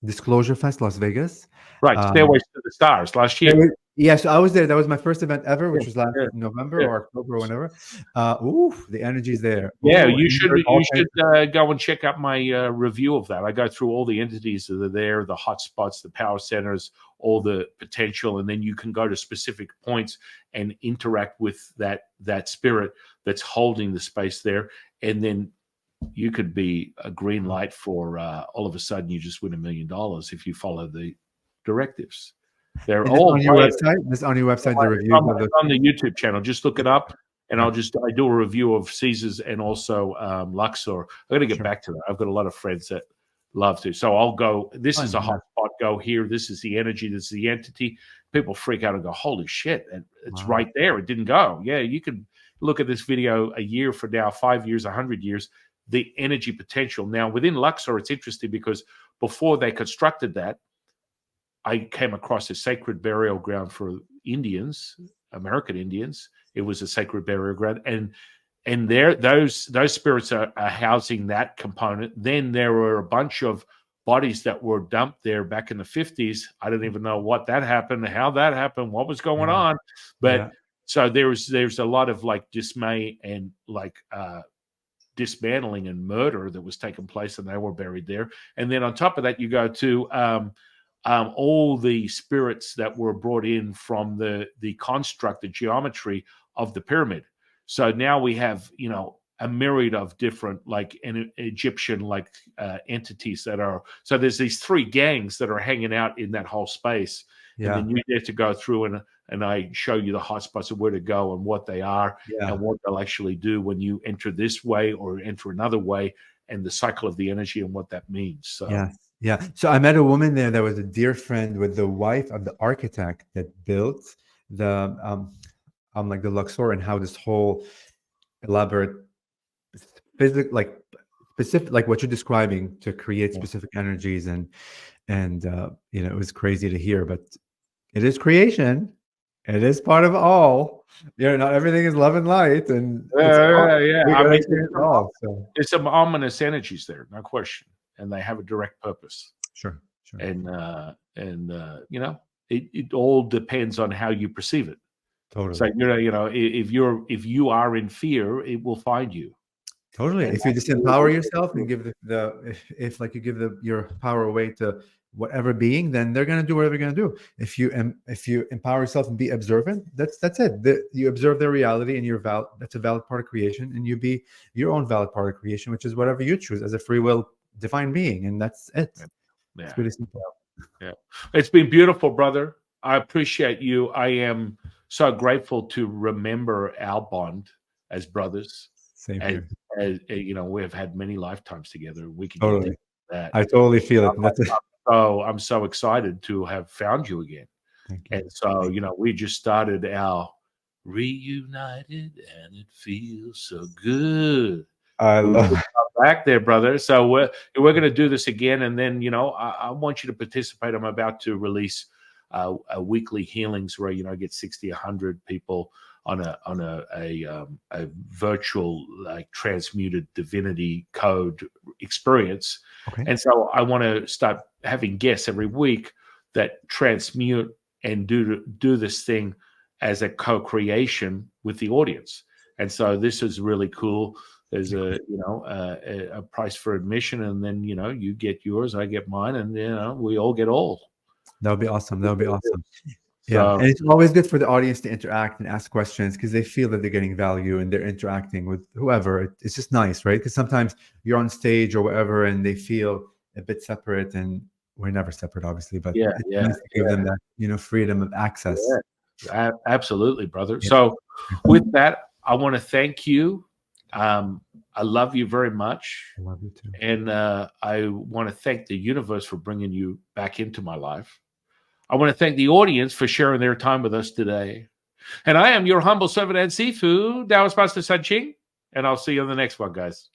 Disclosure Fest, Las Vegas. right. Stairways to the Stars last year. Yeah, so I was there. That was my first event ever, Yeah, which was last yeah, November yeah. or October or whenever. Ooh, the energy's there. Yeah, Ooh, you and should there's all kinds go and check out my review of that. I go through all the entities that are there, the hotspots, the power centers, all the potential, and then you can go to specific points and interact with that spirit that's holding the space there, and then you could be a green light for all of a sudden you just win $1 million if you follow the directives. They're And this all on your way website? This on your website, the it's reviews of the on the YouTube channel. Just look it up, and yeah, I do a review of Caesars and also Luxor. I got to get sure. back to that. I've got a lot of friends that love to, so I'll go. This is a Fun, yeah. hot spot. Go here. This is the energy. This is the entity. People freak out and go, "Holy shit!" And it's Wow. right there. It didn't go. Yeah, you can look at this video a year from now, 5 years, 100 years. The energy potential. Now within Luxor, it's interesting because before they constructed that, I came across a sacred burial ground for Indians, American Indians. It was a sacred burial ground, and there those spirits are housing that component. Then there were a bunch of bodies that were dumped there back in the 50s. I don't even know what that happened, how that happened, what was going Yeah, on, yeah, but so there's a lot of like dismay and like dismantling and murder that was taking place, and they were buried there. And then on top of that, you go to all the spirits that were brought in from the construct, the geometry of the pyramid. So now we have, a myriad of different like an Egyptian like entities that are. So there's these three gangs that are hanging out in that whole space, and yeah, then you get to go through and I show you the hotspots of where to go and what they are yeah, and what they'll actually do when you enter this way or enter another way, and the cycle of the energy and what that means. So yeah, yeah. So I met a woman there that was a dear friend with the wife of the architect that built the like the Luxor, and how this whole elaborate physical like specific like what you're describing to create yeah. specific energies, and it was crazy to hear, but it is creation. It is part of all. Not everything is love and light, and it's all. Yeah. We I gotta mean, experience it all. So there's some ominous energies there, no question, and they have a direct purpose. sure, sure, And it all depends on how you perceive it. So totally, if you are in fear, it will find you. totally. And If you just empower yourself and give if like you give your power away to whatever being, then they're gonna do whatever they're gonna do. If you empower yourself and be observant, that's it. You observe their reality, and that's a valid part of creation, and you be your own valid part of creation, which is whatever you choose as a free will defined being, and that's it. It's yeah, really simple. yeah, it's been beautiful, brother. I appreciate you. I am so grateful to remember our bond as brothers. Same As, here. we have had many lifetimes together. We can get Totally. into that. I totally feel it. That's it. So I'm so excited to have found you again. Thank you. And so, we just started our reunited, and it feels so good. I love Back there, brother. So we're going to do this again, and then I want you to participate. I'm about to release a weekly healings where I get 60, 100 people on a virtual like transmuted divinity code experience. Okay. And so I want to start having guests every week that transmute and do this thing as a co-creation with the audience. And so this is really cool. There's a price for admission, and then you get yours, I get mine, and we all get all. That would be awesome. That would be awesome. So, Yeah, and it's always good for the audience to interact and ask questions, because they feel that they're getting value and they're interacting with whoever. It's just nice, right? Because sometimes you're on stage or whatever, and they feel a bit separate, and we're never separate, obviously. But yeah, it's nice to give them that freedom of access. Yeah, absolutely, brother. Yeah. So, with that, I want to thank you. I love you very much. I love you too. And I want to thank the universe for bringing you back into my life. I want to thank the audience for sharing their time with us today. And I am your humble servant and seafood, Taoist Master San Qing. And I'll see you on the next one, guys.